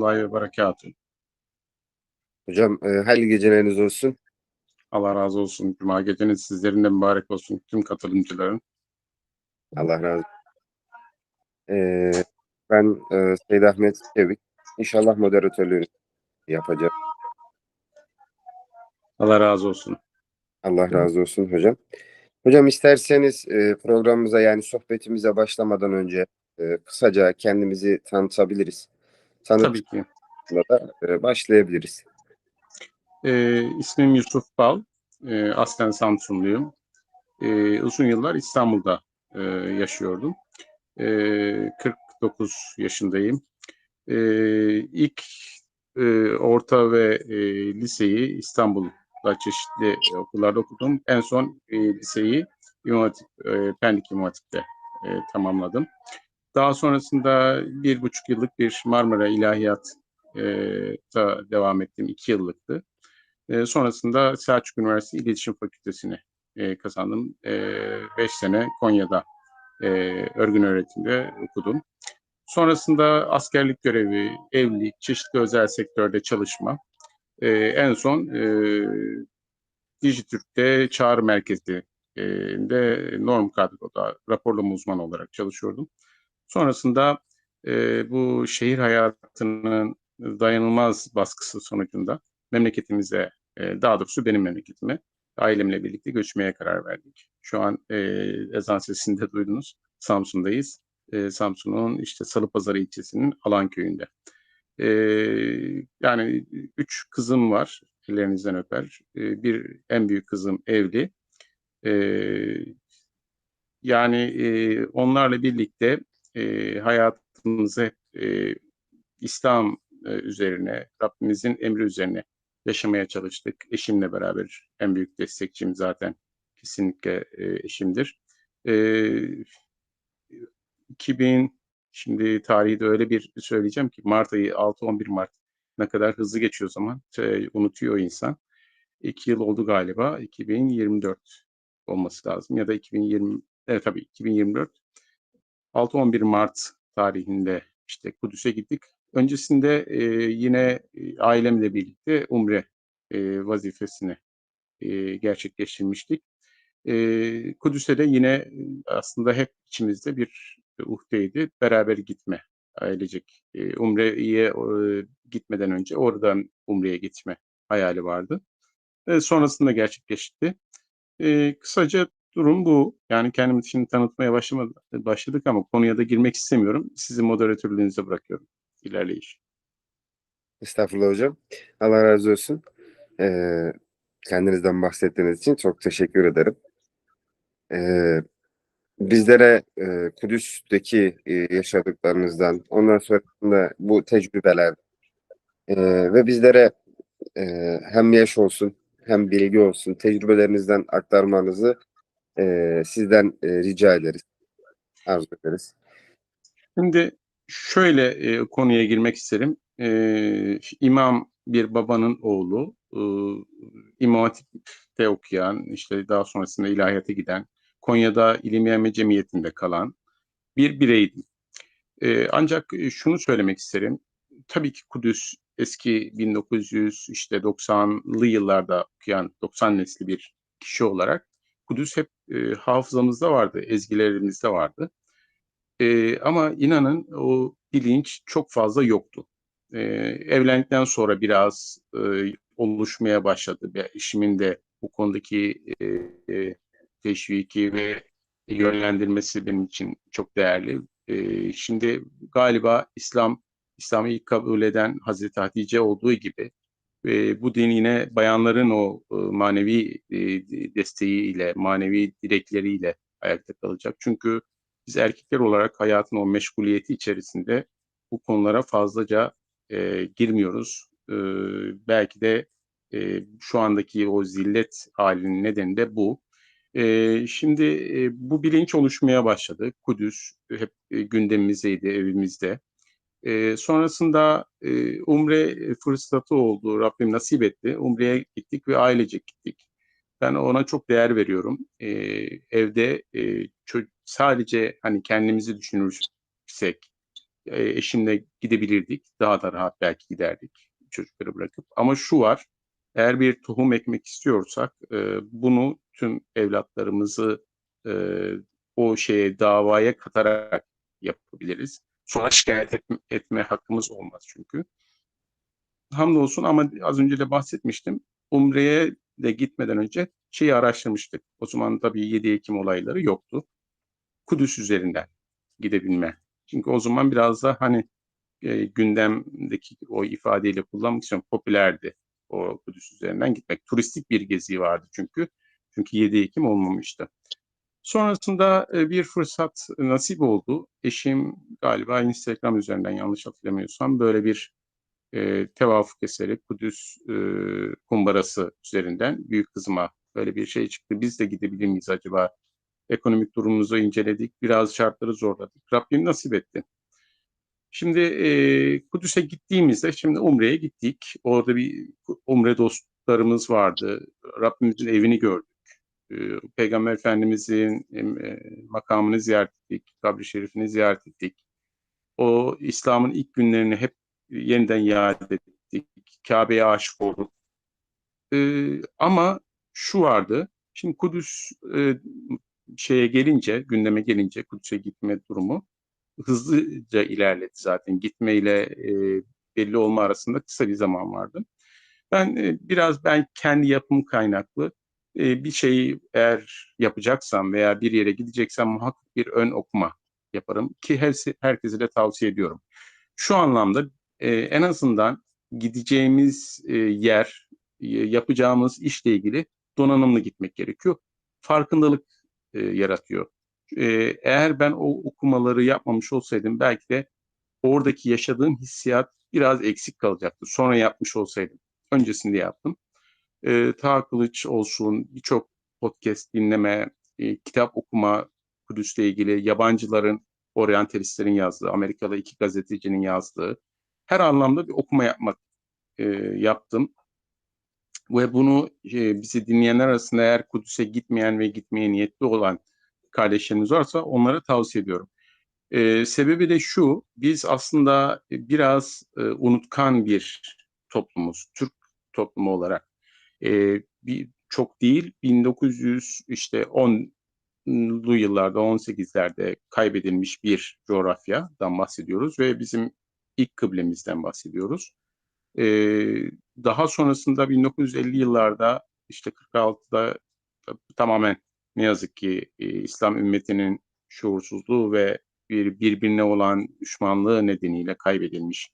rahmetullahi ve berekatuhu. Hocam hayırlı geceleriniz olsun. Allah razı olsun. Cuma geceniz sizlerin de mübarek olsun. Tüm katılımcıların. Allah razı olsun. Ben Seyyid Ahmet Çevik. İnşallah moderatörlüğünü yapacağım. Allah razı olsun. Allah razı olsun hocam. Hocam isterseniz programımıza yani sohbetimize başlamadan önce kısaca kendimizi tanıtabiliriz. Tabii ki. Tanıtımla da başlayabiliriz. İsmim Yusuf Bal. Aslen Samsunluyum. Uzun yıllar İstanbul'da yaşıyordum. 49 yaşındayım. İlk orta ve liseyi İstanbul'da çeşitli okullarda okudum. En son liseyi Pendik İmam Hatip'te tamamladım. Daha sonrasında 1,5 yıllık bir Marmara İlahiyat'ta devam ettim. 2 yıllıktı. Sonrasında Selçuk Üniversitesi İletişim Fakültesini kazandım. 5 sene Konya'da örgün öğretimde okudum. Sonrasında askerlik görevi, evlilik, çeşitli özel sektörde çalışma. En son Dijitürk'te çağrı merkezinde norm kadroda raporlama uzmanı olarak çalışıyordum. Sonrasında bu şehir hayatının dayanılmaz baskısı sonucunda memleketimize, daha doğrusu benim memleketime, ailemle birlikte göçmeye karar verdik. Şu an ezan sesini de duydunuz. Samsun'dayız. Samsun'un işte Salıpazarı ilçesinin Alanköy'ünde. Yani 3 kızım var. Ellerinizden öper. En büyük kızım evli. Yani onlarla birlikte hayatımızı hep İslam üzerine, Rabbimizin emri üzerine yaşamaya çalıştık. Eşimle beraber en büyük destekçim zaten kesinlikle eşimdir. 2000 şimdi tarihi de öyle bir söyleyeceğim ki Mart ayı 6-11 Mart ne kadar hızlı geçiyor zaman unutuyor insan. 2 yıl oldu galiba. 2024 olması lazım ya da 2020 evet tabii 2024 6-11 Mart tarihinde işte Kudüs'e gittik. Öncesinde yine ailemle birlikte Umre vazifesini gerçekleştirmiştik. Kudüs'e de yine aslında hep içimizde bir uhdeydi. Beraber gitme ailecek. Umre'ye gitmeden önce oradan Umre'ye gitme hayali vardı. Sonrasında gerçekleşti. Kısaca durum bu. Yani kendimi şimdi tanıtmaya başladık ama konuya da girmek istemiyorum. Sizi moderatörlüğünüze bırakıyorum. İlerleyiş. Estağfurullah hocam. Allah razı olsun. Kendinizden bahsettiğiniz için çok teşekkür ederim. Bizlere Kudüs'teki yaşadıklarınızdan, ondan sonra bu tecrübeler ve bizlere hem yaş olsun hem bilgi olsun tecrübelerinizden aktarmanızı sizden rica ederiz, arzu ederiz. Şimdi şöyle konuya girmek isterim. İmam bir babanın oğlu, İmam Hatip'te okuyan, işte daha sonrasında ilahiyata giden, Konya'da İlim Yayma Cemiyeti'nde kalan bir bireydim. Ancak şunu söylemek isterim. Tabii ki Kudüs eski 1900 işte 90'lı yıllarda okuyan 90 nesli bir kişi olarak Kudüs hep hafızamızda vardı, ezgilerimizde vardı. Ama inanın o bilinç çok fazla yoktu. Evlendikten sonra biraz oluşmaya başladı. Eşimin de bu konudaki teşviki ve yönlendirmesi benim için çok değerli. Şimdi galiba İslam'ı ilk kabul eden Hazreti Hatice olduğu gibi bu din yine bayanların o manevi desteğiyle, manevi dilekleriyle ayakta kalacak. Çünkü biz erkekler olarak hayatın o meşguliyeti içerisinde bu konulara fazlaca girmiyoruz. Belki de şu andaki o zillet halinin nedeni de bu. Şimdi bu bilinç oluşmaya başladı. Kudüs hep gündemimizdeydi, evimizde. Sonrasında Umre fırsatı oldu. Rabbim nasip etti. Umre'ye gittik ve ailecek gittik. Ben ona çok değer veriyorum. Evde sadece hani kendimizi düşünürsek, Eşimle gidebilirdik. Daha da rahat belki giderdik çocukları bırakıp. Ama şu var, eğer bir tohum ekmek istiyorsak bunu tüm evlatlarımızı e, o davaya katarak yapabiliriz. Sonra şikayet etme hakkımız olmaz çünkü. Hamdolsun, ama az önce de bahsetmiştim. Umre'ye de gitmeden önce araştırmıştık. O zaman tabii 7 Ekim olayları yoktu. Kudüs üzerinden gidebilme. Çünkü o zaman biraz da hani gündemdeki o ifadeyle kullanmak istiyorum, popülerdi o Kudüs üzerinden gitmek. Turistik bir gezi vardı çünkü. Çünkü 7 Ekim olmamıştı. Sonrasında bir fırsat nasip oldu. Eşim galiba Instagram üzerinden, yanlış hatırlamıyorsam, böyle bir tevafuk eseri Kudüs kumbarası üzerinden büyük kızıma böyle bir şey çıktı. Biz de gidebilir miyiz acaba? Ekonomik durumumuzu inceledik. Biraz şartları zorladık. Rabbim nasip etti. Şimdi Kudüs'e gittiğimizde, şimdi Umre'ye gittik. Orada bir Umre dostlarımız vardı. Rabbimizin evini gördük. Peygamber Efendimizin makamını ziyaret ettik. Kabri şerifini ziyaret ettik. O İslam'ın ilk günlerini hep yeniden yad ettik. Kabe'ye aşık olduk. Ama şu vardı. Şimdi Kudüs gündeme gelince Kudüs'e gitme durumu hızlıca ilerledi zaten. Gitmeyle belli olma arasında kısa bir zaman vardı. Ben ben kendi yapım kaynaklı bir şeyi eğer yapacaksam veya bir yere gideceksem muhakkak bir ön okuma yaparım ki herkese de tavsiye ediyorum. Şu anlamda en azından gideceğimiz yer, yapacağımız işle ilgili donanımlı gitmek gerekiyor. Farkındalık yaratıyor. Eğer ben o okumaları yapmamış olsaydım belki de oradaki yaşadığım hissiyat biraz eksik kalacaktı. Sonra yapmış olsaydım. Öncesinde yaptım. Taha Kılıç olsun, birçok podcast dinleme, kitap okuma, Kudüs'le ilgili yabancıların, oryantalistlerin yazdığı, Amerikalı 2 gazetecinin yazdığı her anlamda bir okuma yaptım. Ve bunu bizi dinleyenler arasında eğer Kudüs'e gitmeyen ve gitmeye niyetli olan kardeşlerimiz varsa onlara tavsiye ediyorum. Sebebi de şu, biz aslında biraz unutkan bir toplumuz, Türk toplumu olarak. Çok değil, 1910'lu yıllarda, 18'lerde kaybedilmiş bir coğrafyadan bahsediyoruz ve bizim ilk kıblemizden bahsediyoruz. Daha sonrasında 1950 yıllarda, işte 46'da tamamen ne yazık ki İslam ümmetinin şuursuzluğu ve birbirine olan düşmanlığı nedeniyle kaybedilmiş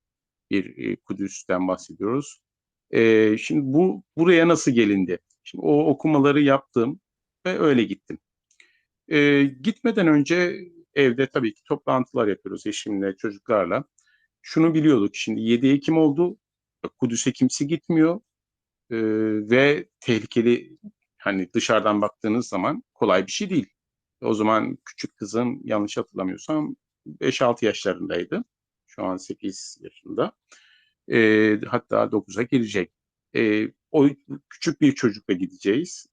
bir Kudüs'ten bahsediyoruz. Şimdi buraya nasıl gelindi? Şimdi o okumaları yaptım ve öyle gittim. Gitmeden önce evde tabii ki toplantılar yapıyoruz eşimle, çocuklarla. Şunu biliyorduk, şimdi 7 Ekim oldu, Kudüs'e kimse gitmiyor e, ve tehlikeli, hani dışarıdan baktığınız zaman kolay bir şey değil. O zaman küçük kızım, yanlış hatırlamıyorsam, 5-6 yaşlarındaydı. Şu an 8 yaşında. Hatta 9'a girecek. O küçük bir çocukla gideceğiz.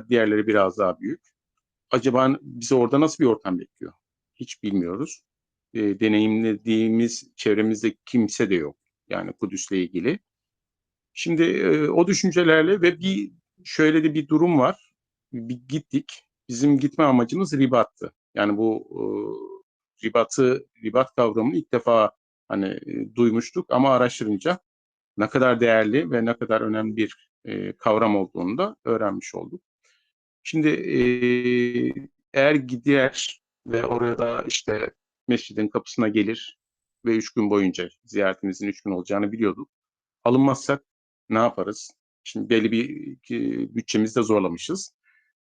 Diğerleri biraz daha büyük. Acaba bizi orada nasıl bir ortam bekliyor? Hiç bilmiyoruz. Deneyimlediğimiz çevremizde kimse de yok. Yani Kudüs'le ilgili. Şimdi o düşüncelerle ve şöyle de bir durum var. Gittik. Bizim gitme amacımız ribattı. Yani bu ribat kavramını ilk defa hani duymuştuk, ama araştırınca ne kadar değerli ve ne kadar önemli bir kavram olduğunu da öğrenmiş olduk. Şimdi eğer gider ve orada işte mescidin kapısına gelir ve 3 gün boyunca, ziyaretimizin 3 gün olacağını biliyorduk. Alınmazsak ne yaparız? Şimdi belli bir bütçemizi de zorlamışız.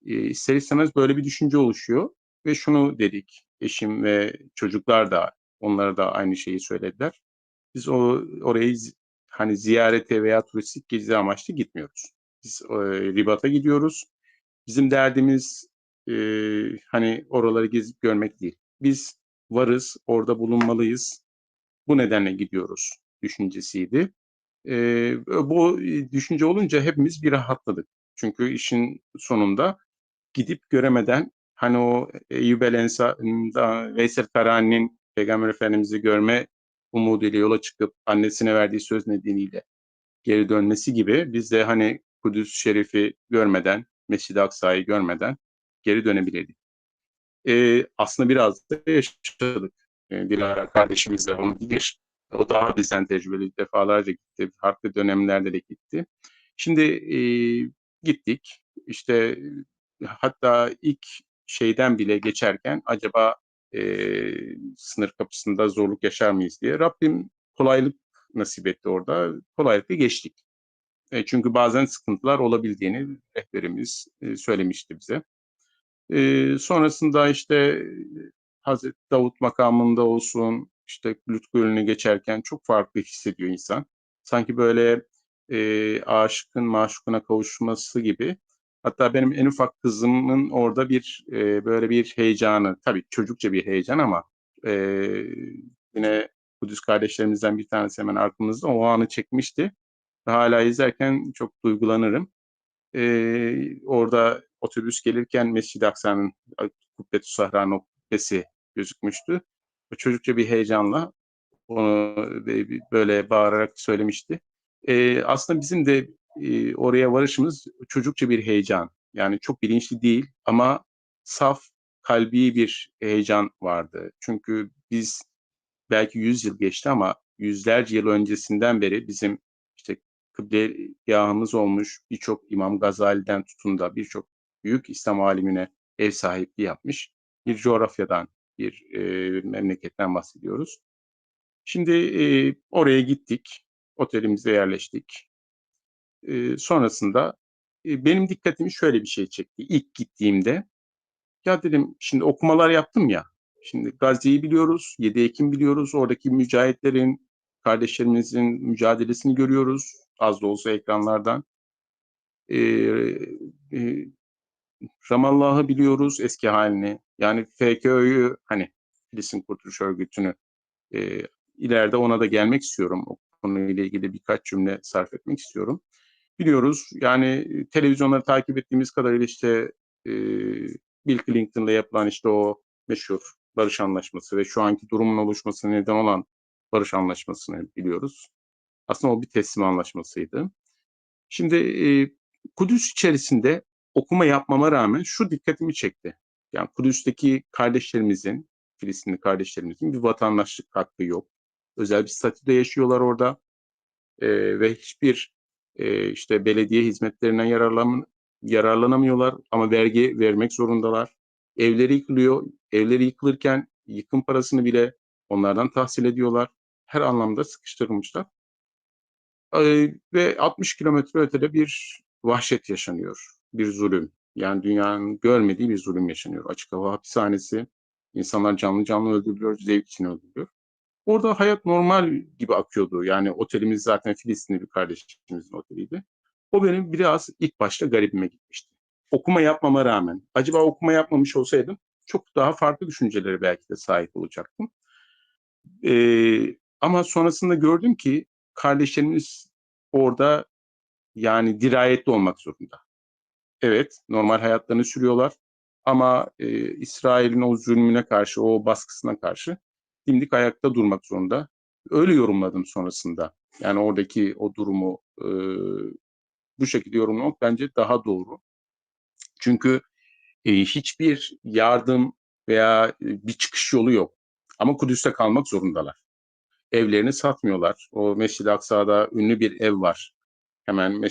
İster istemez böyle bir düşünce oluşuyor ve şunu dedik, eşim ve çocuklar da, onlara da aynı şeyi söylediler. Biz orayı hani ziyarete veya turistik gezi amaçlı gitmiyoruz. Biz Ribat'a gidiyoruz. Bizim derdimiz hani oraları gezip görmek değil. Biz varız, orada bulunmalıyız. Bu nedenle gidiyoruz düşüncesiydi. Bu düşünce olunca hepimiz bir rahatladık. Çünkü işin sonunda gidip göremeden, hani o Eyyub el Ensari'nin, Veysel Karani'nin Peygamber Efendimiz'i görme umuduyla yola çıkıp annesine verdiği söz nedeniyle geri dönmesi gibi biz de hani Kudüs Şerif'i görmeden, Mescid-i Aksa'yı görmeden geri dönebilirdik. Aslında biraz da yaşadık. Dilara kardeşimiz de onu bilir. O daha bizden tecrübeli, defalarca gitti. Farklı dönemlerde de gitti. Şimdi gittik. İşte hatta ilk şeyden bile geçerken acaba sınır kapısında zorluk yaşar mıyız diye Rabbim kolaylık nasip etti orada. Kolaylıkla geçtik. Çünkü bazen sıkıntılar olabildiğini rehberimiz söylemişti bize. Sonrasında işte Hazreti Davut makamında olsun, işte Lüt Gölü'nü geçerken çok farklı hissediyor insan. Sanki böyle aşıkın maşukuna kavuşması gibi. Hatta benim en ufak kızımın orada bir böyle bir heyecanı, tabii çocukça bir heyecan ama e, yine Kudüs kardeşlerimizden bir tanesi hemen arkamızda o anı çekmişti. Hala izlerken çok duygulanırım. Orada otobüs gelirken Mescid-i Aksa'nın Kubbetü Sahra'nın o kubbesi gözükmüştü. Çocukça bir heyecanla onu böyle bağırarak söylemişti. Aslında bizim de oraya varışımız çocukça bir heyecan. Yani çok bilinçli değil ama saf, kalbi bir heyecan vardı. Çünkü biz belki 100 yıl geçti ama yüzlerce yıl öncesinden beri bizim işte kıblegahımız olmuş birçok İmam Gazali'den tutun da birçok büyük İslam alimine ev sahipliği yapmış bir coğrafyadan, bir memleketten bahsediyoruz. Şimdi oraya gittik, otelimize yerleştik. Sonrasında benim dikkatimi şöyle bir şey çekti. İlk gittiğimde ya dedim şimdi okumalar yaptım ya. Şimdi Gazze'yi biliyoruz, 7 Ekim biliyoruz. Oradaki mücahitlerin, kardeşlerimizin mücadelesini görüyoruz. Az da olsa ekranlardan. Ee, e, Ramallah'ı biliyoruz eski halini. Yani FKÖ'yü hani Filistin Kurtuluş Örgütü'nü e, ileride ona da gelmek istiyorum. O konuyla ilgili birkaç cümle sarf etmek istiyorum. Biliyoruz yani televizyonları takip ettiğimiz kadarıyla işte e, Bill Clinton'la yapılan işte o meşhur barış anlaşması ve şu anki durumun oluşmasına neden olan barış anlaşmasını biliyoruz. Aslında o bir teslim anlaşmasıydı. Şimdi Kudüs içerisinde okuma yapmama rağmen şu dikkatimi çekti. Yani Kudüs'teki kardeşlerimizin, Filistinli kardeşlerimizin bir vatandaşlık hakkı yok. Özel bir statüde yaşıyorlar orada ve hiçbir işte belediye hizmetlerinden yararlanamıyorlar ama vergi vermek zorundalar. Evleri yıkılıyor. Evleri yıkılırken yıkım parasını bile onlardan tahsil ediyorlar. Her anlamda sıkıştırılmışlar. Ve 60 kilometre ötede bir vahşet yaşanıyor. Bir zulüm. Yani dünyanın görmediği bir zulüm yaşanıyor. Açık hava hapishanesi. İnsanlar canlı canlı öldürülüyor, zevk için öldürülüyor. Orada hayat normal gibi akıyordu. Yani otelimiz zaten Filistinli bir kardeşimizin oteliydi. O benim biraz ilk başta garibime gitmişti. Okuma yapmama rağmen. Acaba okuma yapmamış olsaydım çok daha farklı düşüncelere belki de sahip olacaktım. Ama sonrasında gördüm ki kardeşlerimiz orada yani dirayetli olmak zorunda. Evet, normal hayatlarını sürüyorlar ama İsrail'in o zulmüne karşı, o baskısına karşı dimdik ayakta durmak zorunda. Öyle yorumladım sonrasında. Yani oradaki o durumu bu şekilde yorumlamak bence daha doğru. Çünkü hiçbir yardım veya bir çıkış yolu yok. Ama Kudüs'te kalmak zorundalar. Evlerini satmıyorlar. O Mescid-i Aksa'da ünlü bir ev var. Hemen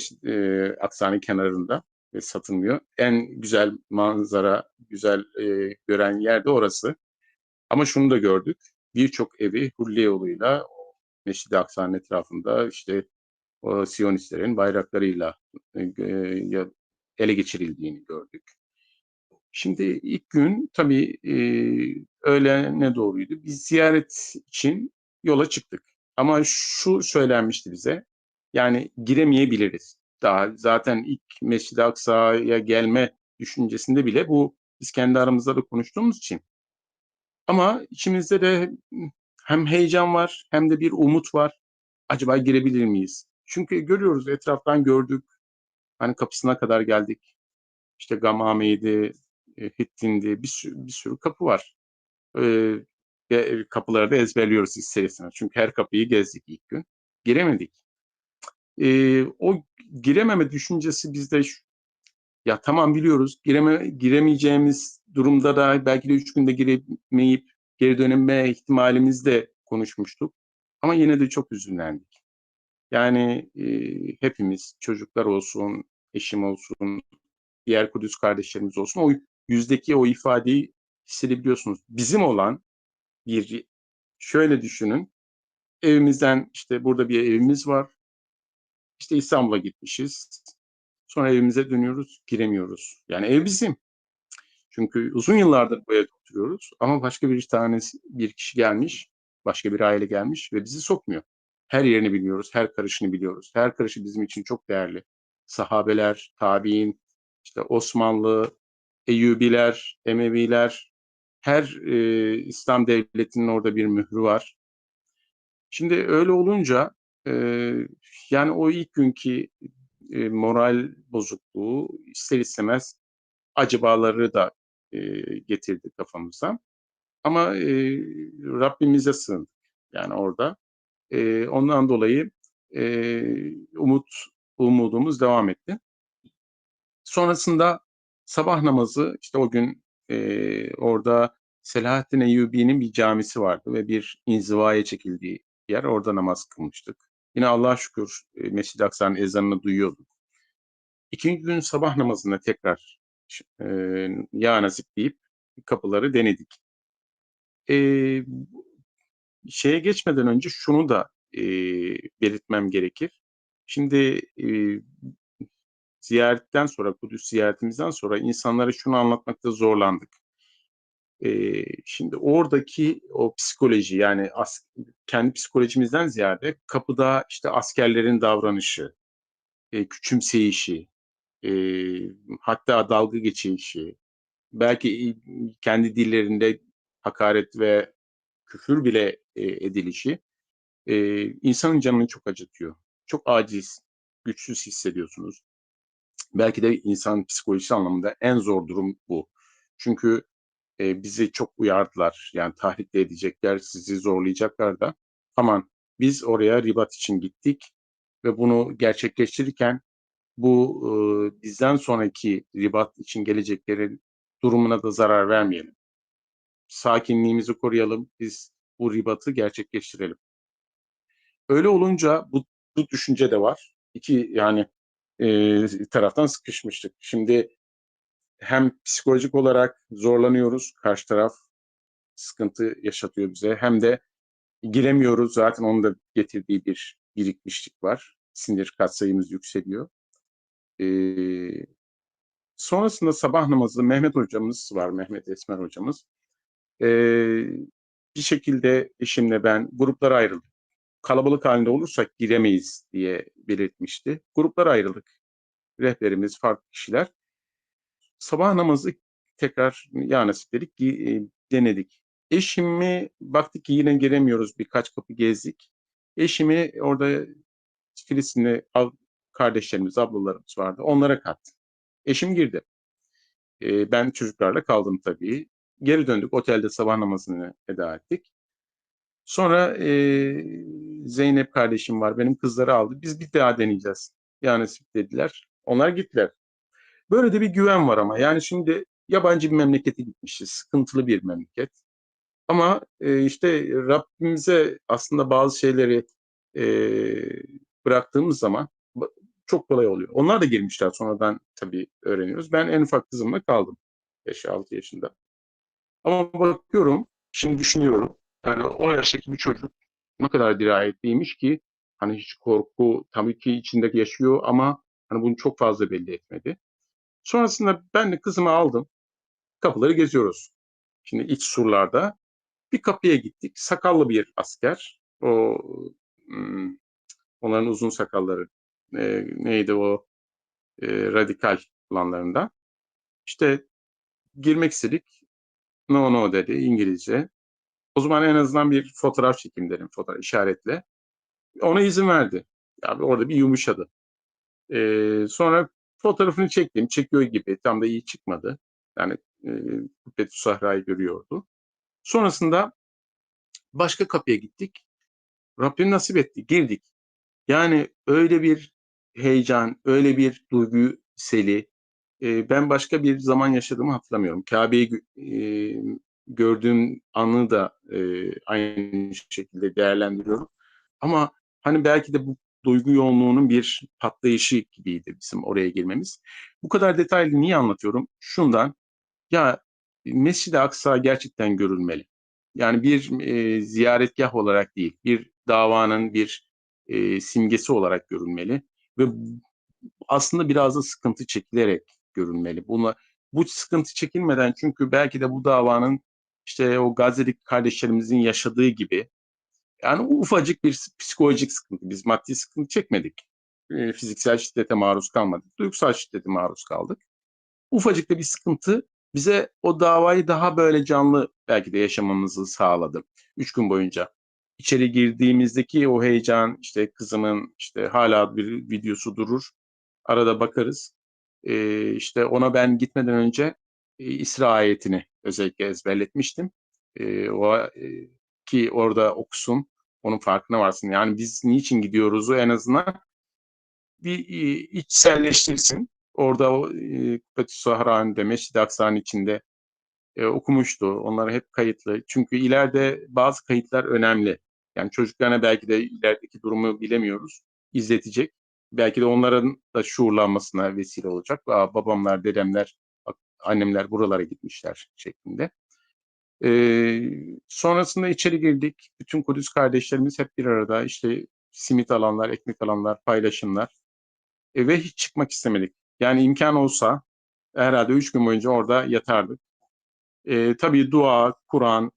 Aksa'nın kenarında ve satılmıyor. En güzel manzara, güzel gören yer de orası. Ama şunu da gördük. Birçok evi Hulliye yoluyla Mescid-i Aksa'nın etrafında işte o Siyonistlerin bayraklarıyla ele geçirildiğini gördük. Şimdi ilk gün tabii öğlene doğruydu. Biz ziyaret için yola çıktık. Ama şu söylenmişti bize. Yani giremeyebiliriz. Daha zaten ilk Mescid-i Aksa'ya gelme düşüncesinde bile bu biz kendi aramızda da konuştuğumuz için. Ama içimizde de hem heyecan var hem de bir umut var. Acaba girebilir miyiz? Çünkü görüyoruz etraftan gördük. Hani kapısına kadar geldik. İşte Gamame'ydi, Hittin'di bir sürü kapı var. E, kapıları da ezberliyoruz ister istemez. Çünkü her kapıyı gezdik ilk gün. Giremedik. O girememe düşüncesi bizde ya tamam biliyoruz giremeyeceğimiz durumda da belki de 3 günde giremeyip geri dönme ihtimalimiz de konuşmuştuk. Ama yine de çok üzülendik. Yani hepimiz çocuklar olsun, eşim olsun, diğer Kudüs kardeşlerimiz olsun o yüzdeki o ifadeyi hissedebiliyorsunuz. Bizim olan bir şöyle düşünün. Evimizden işte burada bir evimiz var. İşte İstanbul'a gitmişiz. Sonra evimize dönüyoruz, giremiyoruz. Yani ev bizim. Çünkü uzun yıllardır bu evde oturuyoruz ama başka bir kişi gelmiş, başka bir aile gelmiş ve bizi sokmuyor. Her yerini biliyoruz, her karışını biliyoruz. Her karışı bizim için çok değerli. Sahabeler, tabiin, işte Osmanlı, Eyyubiler, Emeviler, her İslam devletinin orada bir mührü var. Şimdi öyle olunca e, yani o ilk günkü moral bozukluğu ister istemez acabaları da getirdi kafamıza. Ama Rabbimize sığındık yani orada. Ondan dolayı umudumuz devam etti. Sonrasında sabah namazı işte o gün orada Selahaddin Eyyubi'nin bir camisi vardı ve bir inzivaya çekildiği yer. Orada namaz kılmıştık. Yine Allah'a şükür Mescid-i Aksa'nın ezanını duyuyorduk. İkinci gün sabah namazında tekrar e, ya nasip deyip kapıları denedik. E, Şeye geçmeden önce şunu da belirtmem gerekir. Şimdi ziyaretten sonra, Kudüs ziyaretimizden sonra insanlara şunu anlatmakta zorlandık. Şimdi oradaki o psikoloji yani kendi psikolojimizden ziyade kapıda işte askerlerin davranışı, küçümseyişi, e, hatta dalga geçişi, belki kendi dillerinde hakaret ve küfür bile edilişi insanın canını çok acıtıyor. Çok aciz, güçsüz hissediyorsunuz. Belki de insan psikolojisi anlamında en zor durum bu. Çünkü bizi çok uyardılar. Yani tahrik de edecekler, sizi zorlayacaklar da. Aman biz oraya ribat için gittik ve bunu gerçekleştirirken bu bizden sonraki ribat için geleceklerin durumuna da zarar vermeyelim. Sakinliğimizi koruyalım, biz bu ribatı gerçekleştirelim. Öyle olunca bu düşünce de var. İki yani taraftan sıkışmıştık. Şimdi hem psikolojik olarak zorlanıyoruz, karşı taraf sıkıntı yaşatıyor bize. Hem de giremiyoruz. Zaten onun da getirdiği bir birikmişlik var. Sinir katsayımız yükseliyor. Ee, Sonrasında sabah namazı Mehmet hocamız var, Mehmet Esmer hocamız. Ee, Bir şekilde eşimle ben gruplara ayrıldık. Kalabalık halinde olursak giremeyiz diye belirtmişti. Gruplara ayrıldık. Rehberimiz farklı kişiler. Sabah namazı tekrar ya nasip dedik denedik. Eşimi baktık ki yine giremiyoruz. Birkaç kapı gezdik. Eşimi orada Filistinli kardeşlerimiz, ablalarımız vardı. Onlara kattı. Eşim girdi. Ben çocuklarla kaldım tabii. Geri döndük. Otelde sabah namazını eda ettik. Sonra Zeynep kardeşim var. Benim kızları aldı. Biz bir daha deneyeceğiz. Ya nasip dediler. Onlar gittiler. Böyle de bir güven var ama. Yani şimdi yabancı bir memlekete gitmişiz. Sıkıntılı bir memleket. Ama işte Rabbimize aslında bazı şeyleri e, bıraktığımız zaman çok kolay oluyor. Onlar da girmişler sonradan tabii öğreniyoruz. Ben en ufak kızımla kaldım 5-6 yaşında. Ama bakıyorum, şimdi düşünüyorum. Yani o yaştaki bir çocuk ne kadar dirayetliymiş ki hani hiç korku tabii ki içinde yaşıyor ama hani bunu çok fazla belli etmedi. Sonrasında ben de kızımı aldım. Kapıları geziyoruz. Şimdi iç surlarda bir kapıya gittik. Sakallı bir asker. Hmm, Onların uzun sakalları. Neydi o radikal olanlarından. İşte girmek istedik. No no dedi İngilizce. O zaman en azından bir fotoğraf çekeyim dedim. Fotoğraf işaretle. Ona izin verdi. Yani orada bir yumuşadı. Sonra fotoğrafını çektim. Çekiyor gibi. Tam da iyi çıkmadı. Yani Kubbetü Sahra'yı görüyordu. Sonrasında Başka kapıya gittik. Rabbim nasip etti. Girdik. Yani öyle bir heyecan, öyle bir duygu seli ben başka bir zaman yaşadığımı hatırlamıyorum. Kabe'yi gördüğüm anı da aynı şekilde değerlendiriyorum. Ama hani belki de bu duygu yoğunluğunun bir patlayışı gibiydi bizim oraya girmemiz. Bu kadar detaylı niye anlatıyorum? Şundan, ya Mescid-i Aksa gerçekten görülmeli. Yani bir ziyaretgah olarak değil, bir davanın bir simgesi olarak görülmeli ve aslında biraz da sıkıntı çekilerek görülmeli. Bu sıkıntı çekilmeden, çünkü belki de bu davanın işte o Gazze'deki kardeşlerimizin yaşadığı gibi, yani ufacık bir psikolojik sıkıntı. Biz maddi sıkıntı çekmedik. Fiziksel şiddete maruz kalmadık. Duygusal şiddete maruz kaldık. Ufacık da bir sıkıntı bize o davayı daha böyle canlı belki de yaşamamızı sağladı. 3 gün boyunca. İçeri girdiğimizdeki o heyecan, işte kızımın işte hala bir videosu durur. Arada bakarız. İşte ona ben gitmeden önce İsra ayetini özellikle ezberletmiştim. Ki orada okusun, onun farkına varsın. Yani biz niçin gidiyoruzu en azından bir içselleştirsin. Orada o Kubbetü Sahra'nın, Mescid-i Aksa'nın içinde okumuştu. Onlar hep kayıtlı. Çünkü ileride bazı kayıtlar önemli. Yani çocuklarına belki de ilerideki durumu bilemiyoruz. İzletecek. Belki de onların da şuurlanmasına vesile olacak. Babamlar, dedemler, annemler buralara gitmişler şeklinde. Sonrasında içeri girdik. Bütün Kudüs kardeşlerimiz hep bir arada. İşte simit alanlar, ekmek alanlar, paylaşımlar. Ve hiç çıkmak istemedik. Yani imkan olsa herhalde 3 gün boyunca orada yatardık. Tabii dua, Kur'an,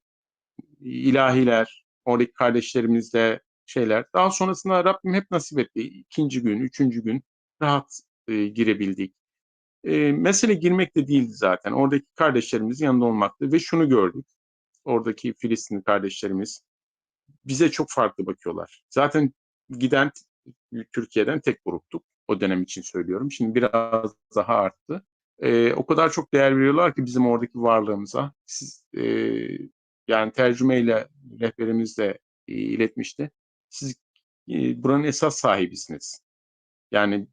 ilahiler, oradaki kardeşlerimizle şeyler. Daha sonrasında Rabbim hep nasip etti. 2. gün, 3. gün rahat girebildik. Mesele girmek de değildi zaten. Oradaki kardeşlerimizin yanında olmaktı ve şunu gördük. Oradaki Filistinli kardeşlerimiz bize çok farklı bakıyorlar. Zaten giden Türkiye'den tek gruptuk. O dönem için söylüyorum. Şimdi biraz daha arttı. O kadar çok değer veriyorlar ki bizim oradaki varlığımıza. Yani tercümeyle rehberimiz de iletmişti. Siz buranın esas sahibisiniz. Yani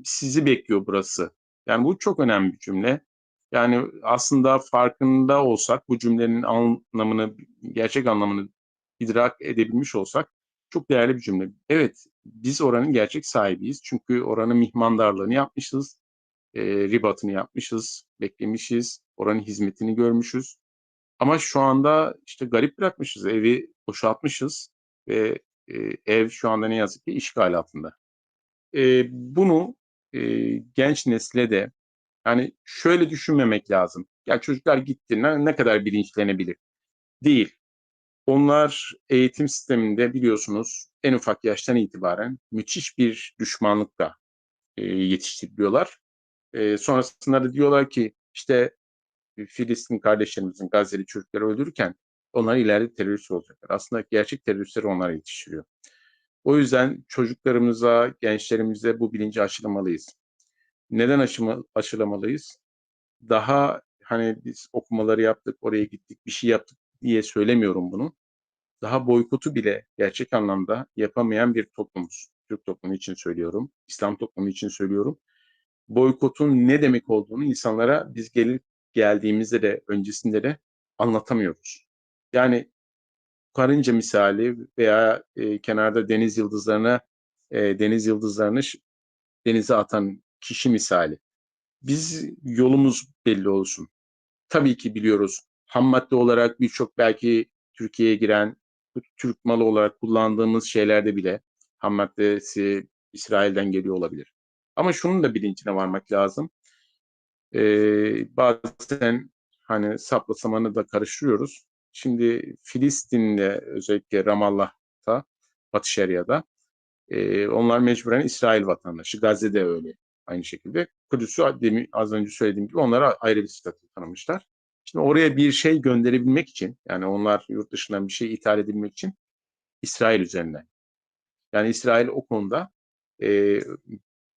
sizi bekliyor burası. Yani bu çok önemli bir cümle. Yani aslında farkında olsak, bu cümlenin anlamını, gerçek anlamını idrak edebilmiş olsak çok değerli bir cümle. Evet, biz oranın gerçek sahibiyiz. Çünkü oranın mihmandarlığını yapmışız, ribatını yapmışız, beklemişiz, oranın hizmetini görmüşüz. Ama şu anda işte garip bırakmışız, evi boşaltmışız ve ev şu anda ne yazık ki işgal altında. Bunu genç nesle de, yani şöyle düşünmemek lazım. Ya çocuklar gitti, ne kadar bilinçlenebilir? Değil. Onlar eğitim sisteminde biliyorsunuz en ufak yaştan itibaren müthiş bir düşmanlıkla yetiştiriliyorlar. Sonrasında da diyorlar ki işte Filistin kardeşlerimizin Gazze'li çocukları öldürürken onlar ileride terörist olacaklar. Aslında gerçek teröristleri onlar yetiştiriyor. O yüzden çocuklarımıza, gençlerimize bu bilinci aşılamalıyız. Neden aşılamalıyız? Daha hani biz okumaları yaptık, oraya gittik, bir şey yaptık diye söylemiyorum bunu. Daha boykotu bile gerçek anlamda yapamayan bir toplumuz. Türk toplumu için söylüyorum, İslam toplumu için söylüyorum. Boykotun ne demek olduğunu insanlara biz geldiğimizde de öncesinde de anlatamıyoruz. Yani karınca misali veya kenarda deniz yıldızlarını denize atan kişi misali. Biz yolumuz belli olsun. Tabii ki biliyoruz. Ham madde olarak birçok belki Türkiye'ye giren Türk malı olarak kullandığımız şeylerde bile ham maddesi İsrail'den geliyor olabilir. Ama şunun da bilincine varmak lazım. Bazen hani sapla samanı da karıştırıyoruz. Şimdi Filistin'de özellikle Ramallah'ta, Batı Şeria'da onlar mecburen İsrail vatandaşı. Gazze'de öyle aynı şekilde. Kudüs'ü az önce söylediğim gibi onlara ayrı bir statü tanımışlar. Şimdi oraya bir şey gönderebilmek için, yani onlar yurt dışından bir şey ithal edebilmek için İsrail üzerinden. Yani İsrail o konuda e,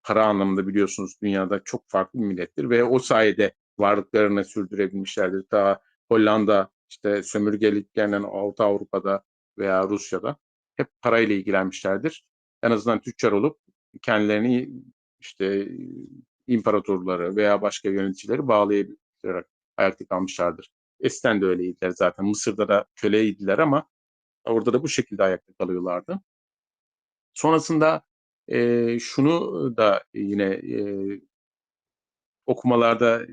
para anlamında biliyorsunuz dünyada çok farklı bir millettir ve o sayede varlıklarını sürdürebilmişlerdir. Ta Hollanda işte sömürgeliklerinden Orta Avrupa'da veya Rusya'da hep parayla ilgilenmişlerdir. En azından tüccar olup kendilerini işte imparatorları veya başka yöneticileri bağlayarak ayakta kalmışlardır. Eskiden de öyleydiler zaten. Mısır'da da köleydiler ama orada da bu şekilde ayakta kalıyorlardı. Sonrasında şunu da yine okumalarda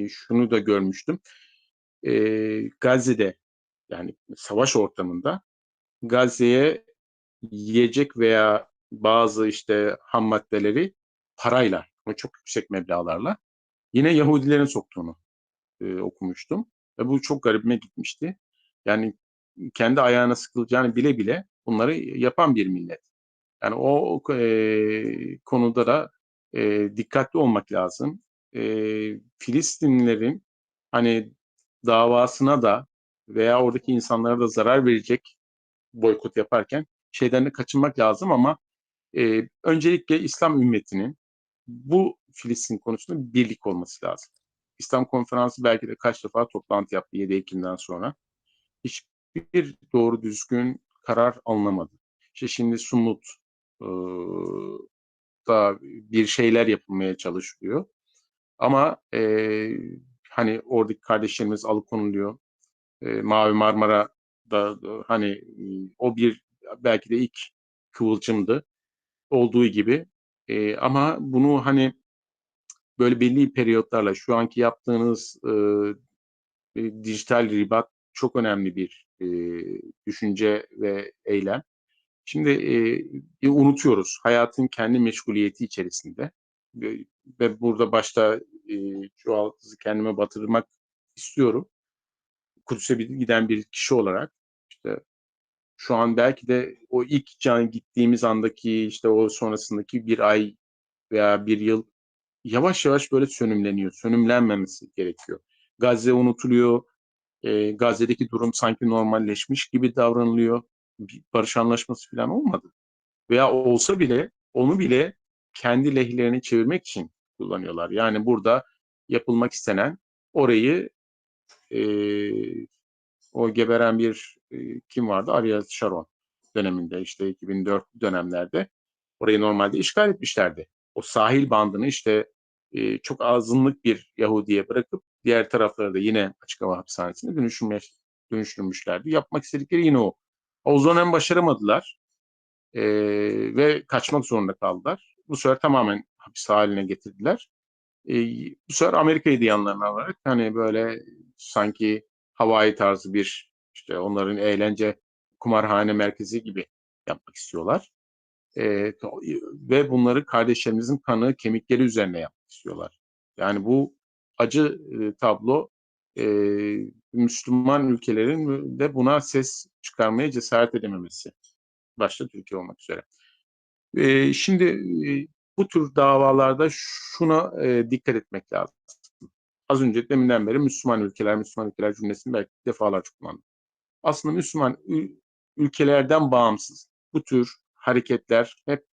şunu da görmüştüm. Gazze'de, yani savaş ortamında Gazze'ye yiyecek veya bazı işte ham maddeleri parayla, ama çok yüksek meblağlarla yine Yahudilerin soktuğunu okumuştum. Ve bu çok garibime gitmişti. Yani kendi ayağına sıkılacağını bile bile bunları yapan bir millet. Yani o konuda da dikkatli olmak lazım. Filistinlilerin hani davasına da veya oradaki insanlara da zarar verecek boykot yaparken şeyden de kaçınmak lazım ama öncelikle İslam ümmetinin bu Filistin konusunda birlik olması lazım. İslam Konferansı belki de kaç defa toplantı yaptı 7 Ekim'den sonra. Hiçbir doğru düzgün karar alınamadı. İşte şimdi Sumut e, da bir şeyler yapılmaya çalışılıyor. Ama hani oradaki kardeşlerimiz alıkonuluyor. Mavi Marmara'da hani o bir belki de ilk kıvılcımdı olduğu gibi. Ama bunu hani böyle belli periyotlarla şu anki yaptığınız dijital ribat çok önemli bir düşünce ve eylem. Şimdi unutuyoruz hayatın kendi meşguliyeti içerisinde ve burada başta çuvaldızı kendime batırmak istiyorum. Kudüs'e giden bir kişi olarak işte şu an belki de o ilk can gittiğimiz andaki işte o sonrasındaki bir ay veya bir yıl yavaş yavaş böyle sönümleniyor. Sönümlenmemesi gerekiyor. Gazze unutuluyor. Gazze'deki durum sanki normalleşmiş gibi davranılıyor. Bir barış anlaşması falan olmadı. Veya olsa bile onu bile kendi lehlerine çevirmek için kullanıyorlar. Yani burada yapılmak istenen orayı e, o geberen bir kim vardı? Ariel Sharon döneminde işte 2004 dönemlerde orayı normalde işgal etmişlerdi. O sahil bandını işte çok azınlık bir Yahudi'ye bırakıp diğer tarafları da yine açık hava hapishanesine dönüştürmüşlerdi. Yapmak istedikleri yine o. O dönem başaramadılar e, ve kaçmak zorunda kaldılar. Bu sefer tamamen hapis haline getirdiler. E, Bu sefer Amerika'yı da yanlarına alarak hani böyle sanki Hawaii tarzı bir işte onların eğlence kumarhane merkezi gibi yapmak istiyorlar. Ve bunları kardeşlerimizin kanı kemikleri üzerine yapmak istiyorlar. Yani bu acı tablo e, Müslüman ülkelerin de buna ses çıkarmaya cesaret edememesi. Başta Türkiye olmak üzere. Şimdi bu tür davalarda şuna dikkat etmek lazım. Az önce deminden beri Müslüman ülkeler cümlesini belki defalarca kullandım. Aslında Müslüman ülkelerden bağımsız bu tür hareketler hep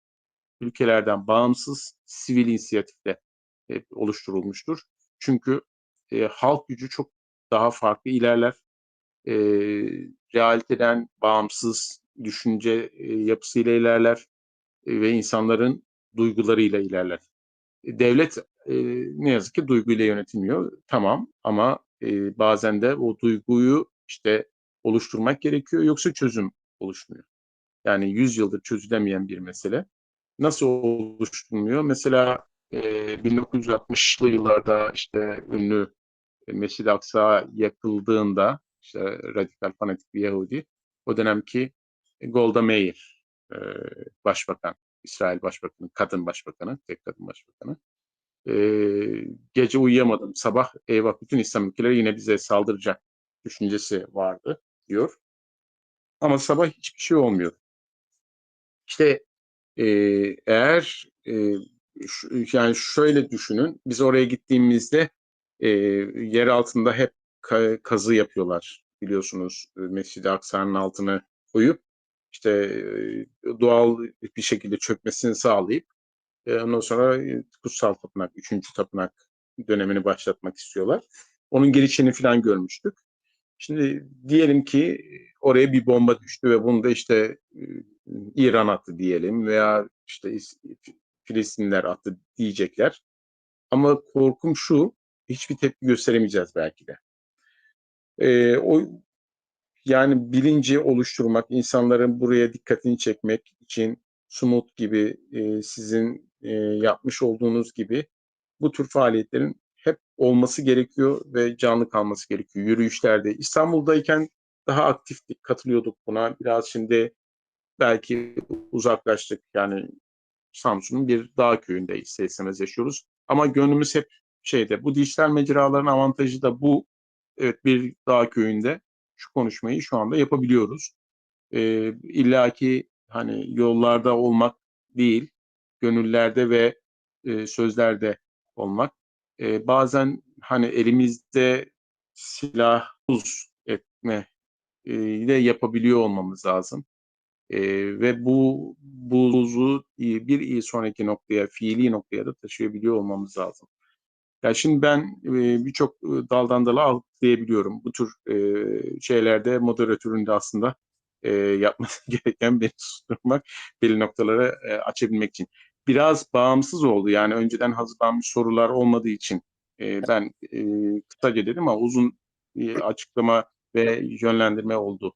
ülkelerden bağımsız sivil inisiyatifte oluşturulmuştur. Çünkü halk gücü çok daha farklı ilerler. E, Realiteden bağımsız düşünce yapısıyla ilerler ve insanların duygularıyla ilerler. Devlet ne yazık ki duyguyla yönetilmiyor. Tamam ama bazen de o duyguyu işte oluşturmak gerekiyor yoksa çözüm oluşmuyor. Yani 100 yıldır çözülemeyen bir mesele. Nasıl oluşturulmuyor? Mesela 1960'lı yıllarda işte ünlü Mescid-i Aksa yakıldığında işte radikal fanatik bir Yahudi o dönemki Golda Meir e, başbakan, İsrail başbakanı, kadın başbakanı, tek kadın başbakanı. E, Gece uyuyamadım, sabah eyvah bütün İslam ülkeleri yine bize saldıracak düşüncesi vardı diyor. Ama sabah hiçbir şey olmuyor. İşte e, eğer yani şöyle düşünün, biz oraya gittiğimizde yer altında hep kazı yapıyorlar biliyorsunuz. Mescid-i Aksa'nın altını koyup işte doğal bir şekilde çökmesini sağlayıp ondan sonra kutsal tapınak, üçüncü tapınak dönemini başlatmak istiyorlar. Onun gelişini falan görmüştük. Şimdi diyelim ki oraya bir bomba düştü ve bunu da işte İran attı diyelim veya işte Filistinler attı diyecekler. Ama korkum şu, hiçbir tepki gösteremeyeceğiz belki de. O yani bilinci oluşturmak, insanların buraya dikkatini çekmek için Sumut gibi sizin yapmış olduğunuz gibi bu tür faaliyetlerin hep olması gerekiyor ve canlı kalması gerekiyor. Yürüyüşlerde İstanbul'dayken daha aktiftik, katılıyorduk buna. Biraz şimdi belki uzaklaştık. Yani Samsun'un bir dağ köyünde ister istemez yaşıyoruz. Ama gönlümüz hep şeyde. Bu dijital mecraların avantajı da bu. Evet, bir dağ köyünde şu konuşmayı şu anda yapabiliyoruz. İlla ki hani yollarda olmak değil, gönüllerde ve sözlerde olmak. Bazen hani elimizde silah buz etme de yapabiliyor olmamız lazım. Ve bu buzu bir sonraki noktaya, fiili noktaya da taşıyabiliyor olmamız lazım. Ya şimdi ben birçok daldan dala atlayabiliyorum. Bu tür şeylerde moderatörün de aslında yapması gereken beni susturmak, belli noktalara açabilmek için. Biraz bağımsız oldu. Yani önceden hazırlanmış sorular olmadığı için ben kısaca dedim ama uzun açıklama ve yönlendirme oldu.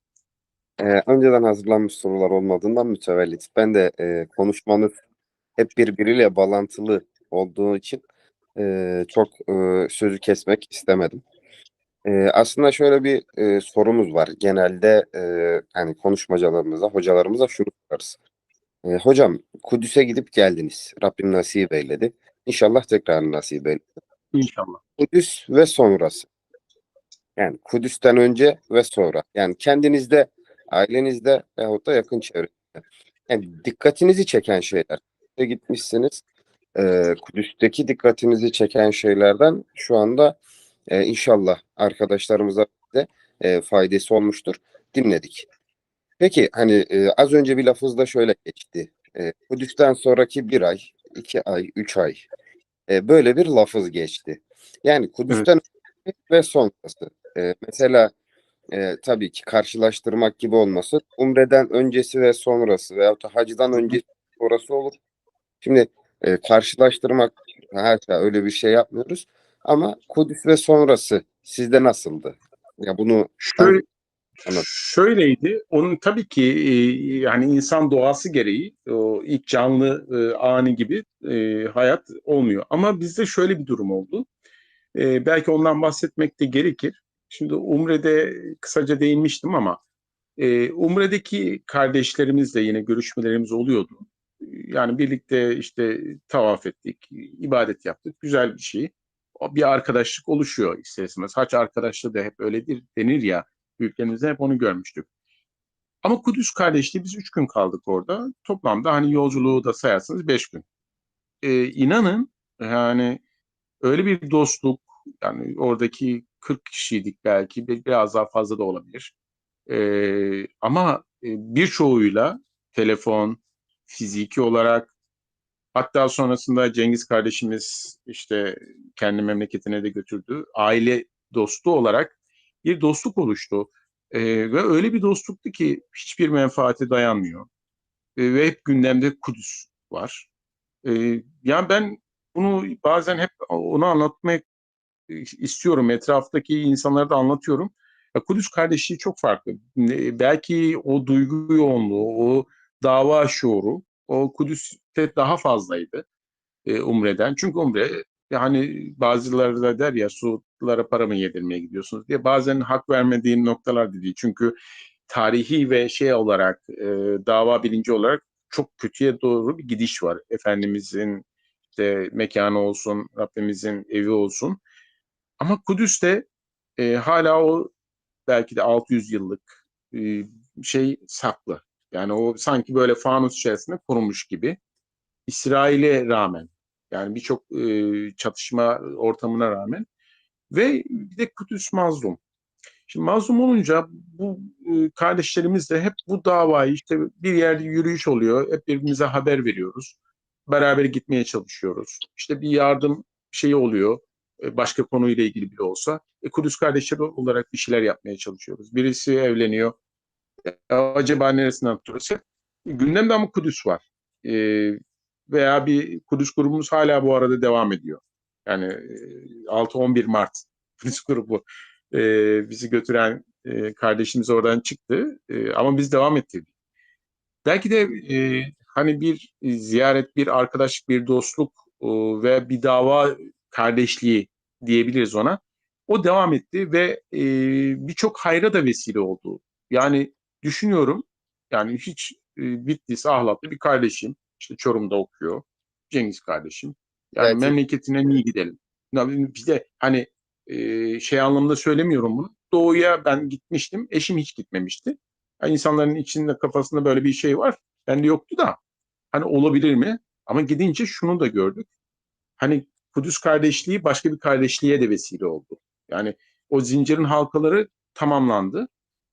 Önceden hazırlanmış sorular olmadığından mütevellit. Ben de konuşmanız hep birbiriyle bağlantılı olduğu için çok sözü kesmek istemedim. Aslında şöyle bir sorumuz var. Genelde hani konuşmacılarımıza, hocalarımıza şunu sorarız. Hocam Kudüs'e gidip geldiniz. Rabbim nasip eyledi. İnşallah tekrar nasip eyledi. İnşallah. Kudüs ve sonrası. Yani Kudüs'ten önce ve sonra. Yani kendinizde, ailenizde veyahut da yakın çevrenizde. Yani dikkatinizi çeken şeyler. Gitmişsiniz. Kudüs'teki dikkatinizi çeken şeylerden şu anda inşallah arkadaşlarımıza de faydası olmuştur. Dinledik. Peki hani az önce bir lafızda şöyle geçti. Kudüs'ten sonraki bir ay, 2 ay, 3 ay böyle bir lafız geçti. Yani Evet. Kudüs'ten önce ve sonrası. Mesela tabii ki karşılaştırmak gibi olmasın. Umre'den öncesi ve sonrası veyahut da hacdan Hı hı. öncesi sonrası olur. Şimdi karşılaştırmak haşa öyle bir şey yapmıyoruz. Ama Kudüs ve sonrası sizde nasıldı? Ya bunu Şöyle, anlat. şöyleydi. Onun tabii ki yani insan doğası gereği o ilk canlı ani gibi hayat olmuyor. Ama bizde şöyle bir durum oldu. Belki ondan bahsetmek de gerekir. Şimdi Umre'de kısaca değinmiştim ama Umre'deki kardeşlerimizle yine görüşmelerimiz oluyordu. Yani birlikte işte tavaf ettik, ibadet yaptık. Güzel bir şey. Bir arkadaşlık oluşuyor ister istemez. Haç arkadaşlığı da hep öyledir denir ya. Ülkemizde hep onu görmüştük. Ama Kudüs kardeşliği biz 3 gün kaldık orada. Toplamda hani yolculuğu da sayarsanız 5 gün. İnanın yani öyle bir dostluk, yani oradaki 40 kişiydik belki, biraz daha fazla da olabilir. Ama birçoğuyla telefon, fiziki olarak, hatta sonrasında Cengiz kardeşimiz işte kendi memleketine de götürdü. Aile dostu olarak bir dostluk oluştu. Ve öyle bir dostluktu ki hiçbir menfaate dayanmıyor. Ve hep gündemde Kudüs var. Yani ben bunu bazen hep onu anlatmak istiyorum. Etraftaki insanlara da anlatıyorum. Ya, Kudüs kardeşliği çok farklı. Belki o duygu yoğunluğu, o dava şuuru, o Kudüs'te daha fazlaydı Umre'den. Çünkü Umre yani bazıları da der ya Suudlara para mı yedirmeye gidiyorsunuz diye. Bazen hak vermediğim noktalar da değil. Çünkü tarihi ve şey olarak dava bilinci olarak çok kötüye doğru bir gidiş var. Efendimizin işte mekanı olsun, Rabbimizin evi olsun. Ama Kudüs'te hala o belki de 600 yıllık şey saklı. Yani o sanki böyle fanus içerisinde korunmuş gibi. İsrail'e rağmen yani birçok çatışma ortamına rağmen ve bir de Kudüs mazlum. Şimdi mazlum olunca bu kardeşlerimiz de hep bu davayı işte bir yerde yürüyüş oluyor. Hep birbirimize haber veriyoruz. Beraber gitmeye çalışıyoruz. İşte bir yardım şeyi oluyor. başka konuyla ilgili bile olsa. Kudüs kardeşleri olarak bir şeyler yapmaya çalışıyoruz. Birisi evleniyor. Acaba neresinden tutarsa? Gündemde ama Kudüs var. E, Veya bir Kudüs grubumuz hala bu arada devam ediyor. Yani 6-11 Mart Kudüs grubu bizi götüren kardeşimiz oradan çıktı. Ama biz devam ettirdik. Belki de hani bir ziyaret, bir arkadaşlık, bir dostluk ve bir dava kardeşliği diyebiliriz ona. O devam etti ve birçok hayra da vesile oldu. Yani düşünüyorum, yani hiç Bitlis, Ahlat'ta bir kardeşim, işte Çorum'da okuyor, Cengiz kardeşim. Yani Belki memleketine niye gidelim? Bir de hani şey anlamında söylemiyorum bunu. Doğu'ya ben gitmiştim, eşim hiç gitmemişti. Yani insanların içinde kafasında böyle bir şey var. Bende yoktu da hani olabilir mi? Ama gidince şunu da gördük. Hani Kudüs kardeşliği başka bir kardeşliğe de vesile oldu. Yani o zincirin halkaları tamamlandı.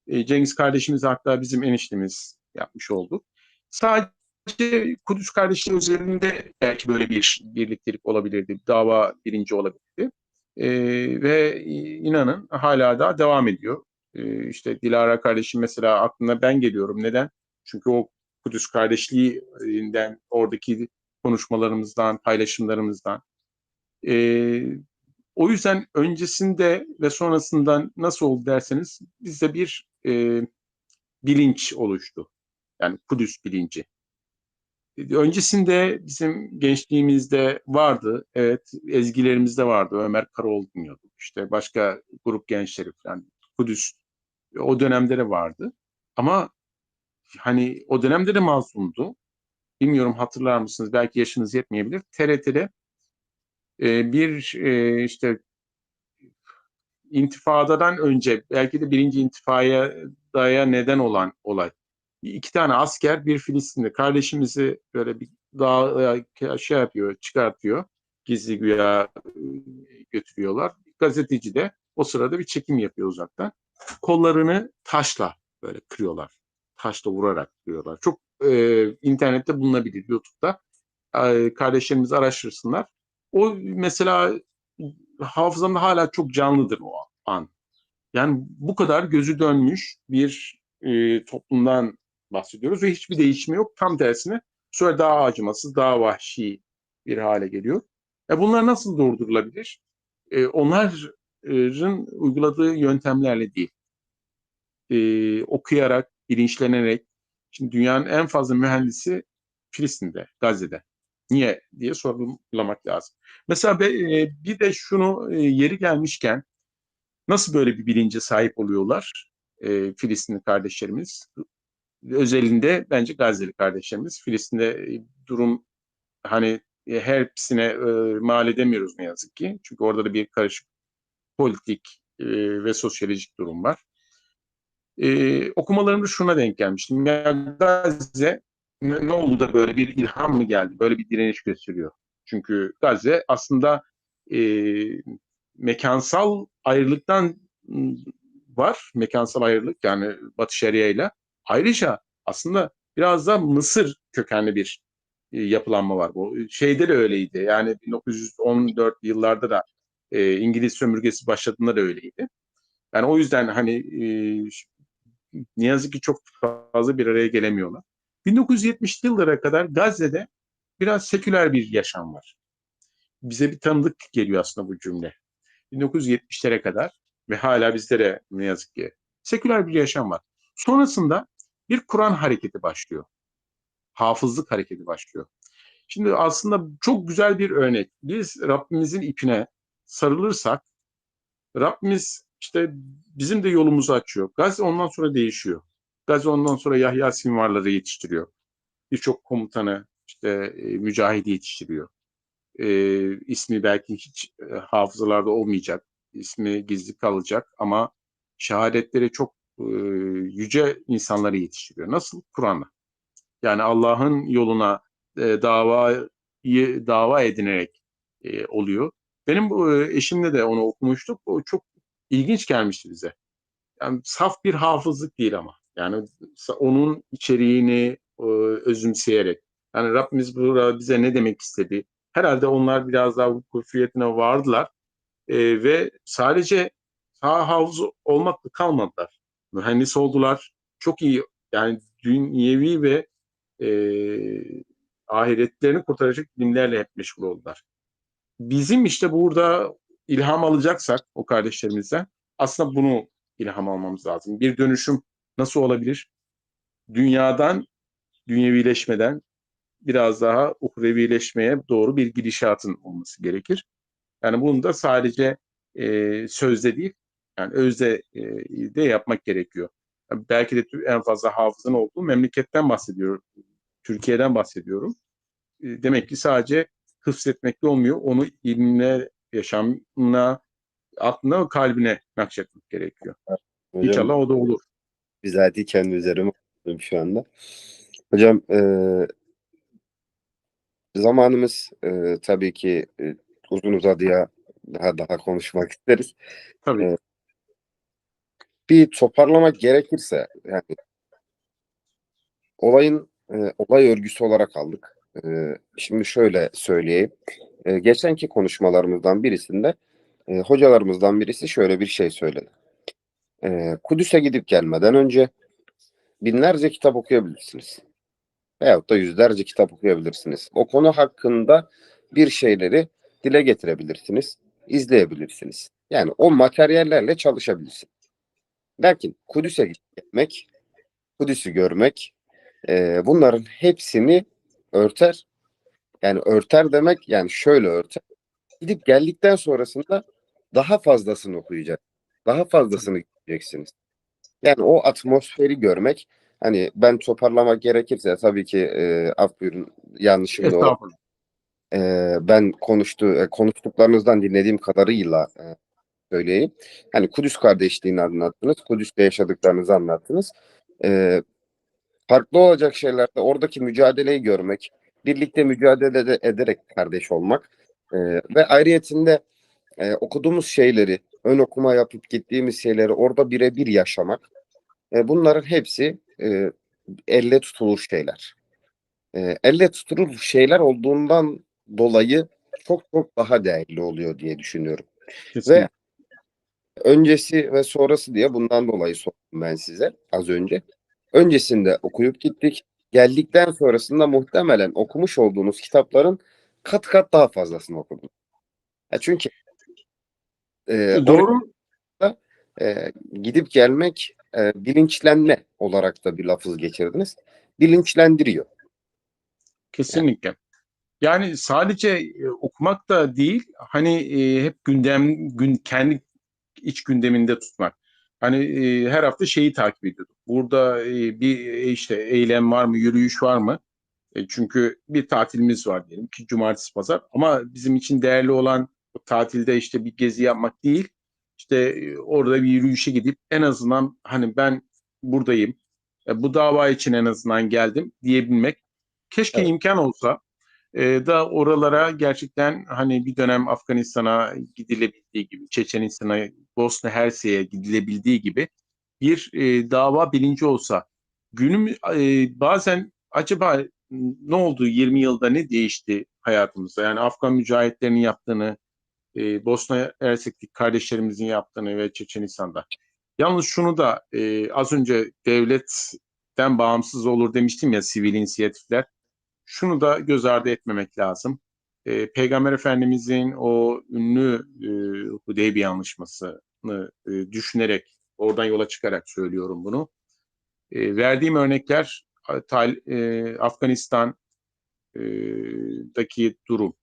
Cengiz kardeşimiz hatta bizim eniştemiz yapmış oldu. Sadece Kudüs kardeşliği üzerinde belki böyle bir birliktelik olabilirdi. Dava birinci olabilirdi. Ve inanın hala da devam ediyor. İşte Dilara kardeşim mesela aklına ben geliyorum. Neden? Çünkü o Kudüs kardeşliğinden, oradaki konuşmalarımızdan, paylaşımlarımızdan. Ee, O yüzden öncesinde ve sonrasından nasıl oldu derseniz bizde bir bilinç oluştu. Yani Kudüs bilinci. Öncesinde bizim gençliğimizde vardı. Evet, ezgilerimizde vardı. Ömer Karaoğlu dinliyorduk. İşte başka grup gençleri falan. Kudüs o dönemde de vardı. Ama hani o dönemde de mazlumdu. Bilmiyorum hatırlar mısınız? Belki yaşınız yetmeyebilir. TRT'de bir işte intifadadan önce belki de birinci intifadaya neden olan olay. İki tane asker bir Filistinli kardeşimizi böyle bir dağa şey yapıyor, çıkartıyor. Gizli güya götürüyorlar. Gazeteci de o sırada bir çekim yapıyor uzaktan. Kollarını taşla böyle kırıyorlar. Taşla vurarak kırıyorlar. Çok internette bulunabilir YouTube'da. Kardeşlerimiz araştırsınlar. O mesela hafızamda hala çok canlıdır o an. Yani bu kadar gözü dönmüş bir toplumdan bahsediyoruz ve hiçbir değişimi yok. Tam tersine sonra daha acımasız, daha vahşi bir hale geliyor. Bunlar nasıl durdurulabilir? Onların uyguladığı yöntemlerle değil. Okuyarak, bilinçlenerek. Şimdi dünyanın en fazla mühendisi Filistin'de, Gazze'de. Niye diye sorgulamak lazım. Mesela bir de şunu yeri gelmişken nasıl böyle bir bilince sahip oluyorlar Filistinli kardeşlerimiz? Özelinde bence Gazze'li kardeşlerimiz. Filistin'de durum hani hepsine mal edemiyoruz ne yazık ki. Çünkü orada da bir karışık politik ve sosyolojik durum var. Okumalarımda şuna denk gelmiştim. Ya Gazze ne oldu da böyle bir ilham mı geldi? Böyle bir direniş gösteriyor. Çünkü Gazze aslında e, mekansal ayrılıktan var. Mekansal ayrılık yani Batı Şeria ile. Ayrıca aslında biraz da Mısır kökenli bir yapılanma var. Bu şeyde de öyleydi. Yani 1914 yıllarda da İngiliz sömürgesi başladığında da öyleydi. Yani o yüzden hani ne yazık ki çok fazla bir araya gelemiyorlar. 1970'li yıllara kadar Gazze'de biraz seküler bir yaşam var. Bize bir tanıdık geliyor aslında bu cümle. 1970'lere kadar ve hala bizlere ne yazık ki seküler bir yaşam var. Sonrasında bir Kur'an hareketi başlıyor. Hafızlık hareketi başlıyor. Şimdi aslında çok güzel bir örnek. Biz Rabbimizin ipine sarılırsak Rabbimiz işte bizim de yolumuzu açıyor. Gazze ondan sonra değişiyor. Gazze ondan sonra Yahya Sinvarları yetiştiriyor. Birçok komutanı işte mücahidi yetiştiriyor. İsmi belki hiç hafızalarda olmayacak. İsmi gizli kalacak ama şehadetleri çok yüce insanları yetiştiriyor. Nasıl? Kur'an'la. Yani Allah'ın yoluna dava edinerek oluyor. Benim bu eşimle de onu okumuştuk. O çok ilginç gelmişti bize. Yani saf bir hafızlık değil ama. Yani onun içeriğini özümseyerek. Yani Rabbimiz burada bize ne demek istedi? Herhalde onlar biraz daha bu kufriyetine vardılar. Ve sadece sağ hafız olmakla kalmadılar. Mühendis oldular. Çok iyi, yani dünyevi ve e, ahiretlerini kurtaracak bilimlerle hep meşgul oldular. Bizim işte burada ilham alacaksak o kardeşlerimizden aslında bunu ilham almamız lazım. Bir dönüşüm nasıl olabilir? Dünyadan, dünyevileşmeden biraz daha uhrevileşmeye doğru bir gidişatın olması gerekir. Yani bunu da sadece sözde değil, yani özde de yapmak gerekiyor. Yani belki de en fazla hafızın olduğu memleketten bahsediyorum, Türkiye'den bahsediyorum. Demek ki sadece hıfzetmekle olmuyor, onu ilmine, yaşamına, aklına ve kalbine nakşetmek gerekiyor. Hocam İnşallah o da olur. bizatihi kendi üzerime aldım şu anda. Hocam zamanımız tabii ki uzun uzadıya daha konuşmak isteriz. Tabii, E, Bir toparlamak gerekirse yani olay örgüsü olarak aldık. Şimdi şöyle söyleyeyim. Geçenki konuşmalarımızdan birisinde hocalarımızdan birisi şöyle bir şey söyledi. Kudüs'e gidip gelmeden önce binlerce kitap okuyabilirsiniz. Veyahut da yüzlerce kitap okuyabilirsiniz. O konu hakkında bir şeyleri dile getirebilirsiniz, izleyebilirsiniz. Yani o materyallerle çalışabilirsiniz. Lakin Kudüs'e gitmek, Kudüs'ü görmek bunların hepsini örter. Yani örter demek yani şöyle örter. Gidip geldikten sonrasında daha fazlasını okuyacak. Daha tabii. fazlasını göreceksiniz. Yani o atmosferi görmek hani ben toparlamak gerekirse tabii ki af buyurun yanlışım da olabilir. Estağfurullah. Ben konuştuklarınızdan dinlediğim kadarıyla söyleyeyim. Hani Kudüs kardeşliğini anlattınız. Kudüs'te yaşadıklarınızı anlattınız. E, Farklı olacak şeylerde oradaki mücadeleyi görmek, birlikte ederek kardeş olmak ve ayrıyetinde okuduğumuz şeyleri, ön okuma yapıp gittiğimiz şeyleri orada birebir yaşamak, bunların hepsi elle tutulur şeyler. Elle tutulur şeyler olduğundan dolayı çok çok daha değerli oluyor diye düşünüyorum. Ve Kesinlikle. öncesi ve sonrası diye bundan dolayı sordum ben size az önce. Öncesinde okuyup gittik. Geldikten sonrasında muhtemelen okumuş olduğunuz kitapların kat kat daha fazlasını okudum. Çünkü oraya Doğru. gidip gelmek bilinçlenme olarak da bir lafız geçirdiniz. Bilinçlendiriyor. Yani, Kesinlikle. Yani sadece okumak da değil, hani hep kendi iç gündeminde tutmak. Hani her hafta şeyi takip ediyorduk. Burada bir işte eylem var mı, yürüyüş var mı? Çünkü bir tatilimiz var diyelim ki cumartesi pazar. Ama bizim için değerli olan o tatilde işte bir gezi yapmak değil. İşte orada bir yürüyüşe gidip en azından hani ben buradayım. Bu dava için en azından geldim diyebilmek. Keşke evet. imkan olsa da oralara gerçekten hani bir dönem Afganistan'a gidilebildiği gibi, Çeçenistan'a, Bosna Hersek'e gidilebildiği gibi bir dava bilinci olsa, bazen acaba ne oldu 20 yılda, ne değişti hayatımızda? Yani Afgan mücahitlerinin yaptığını, Bosna Hersek'teki kardeşlerimizin yaptığını ve Çeçenistan'da. Yalnız şunu da az önce devletten bağımsız olur demiştim ya, sivil inisiyatifler. Şunu da göz ardı etmemek lazım. Peygamber Efendimizin o ünlü Hudeybiye Anlaşması'nı düşünerek, oradan yola çıkarak söylüyorum bunu. Verdiğim örnekler Afganistan'daki durum.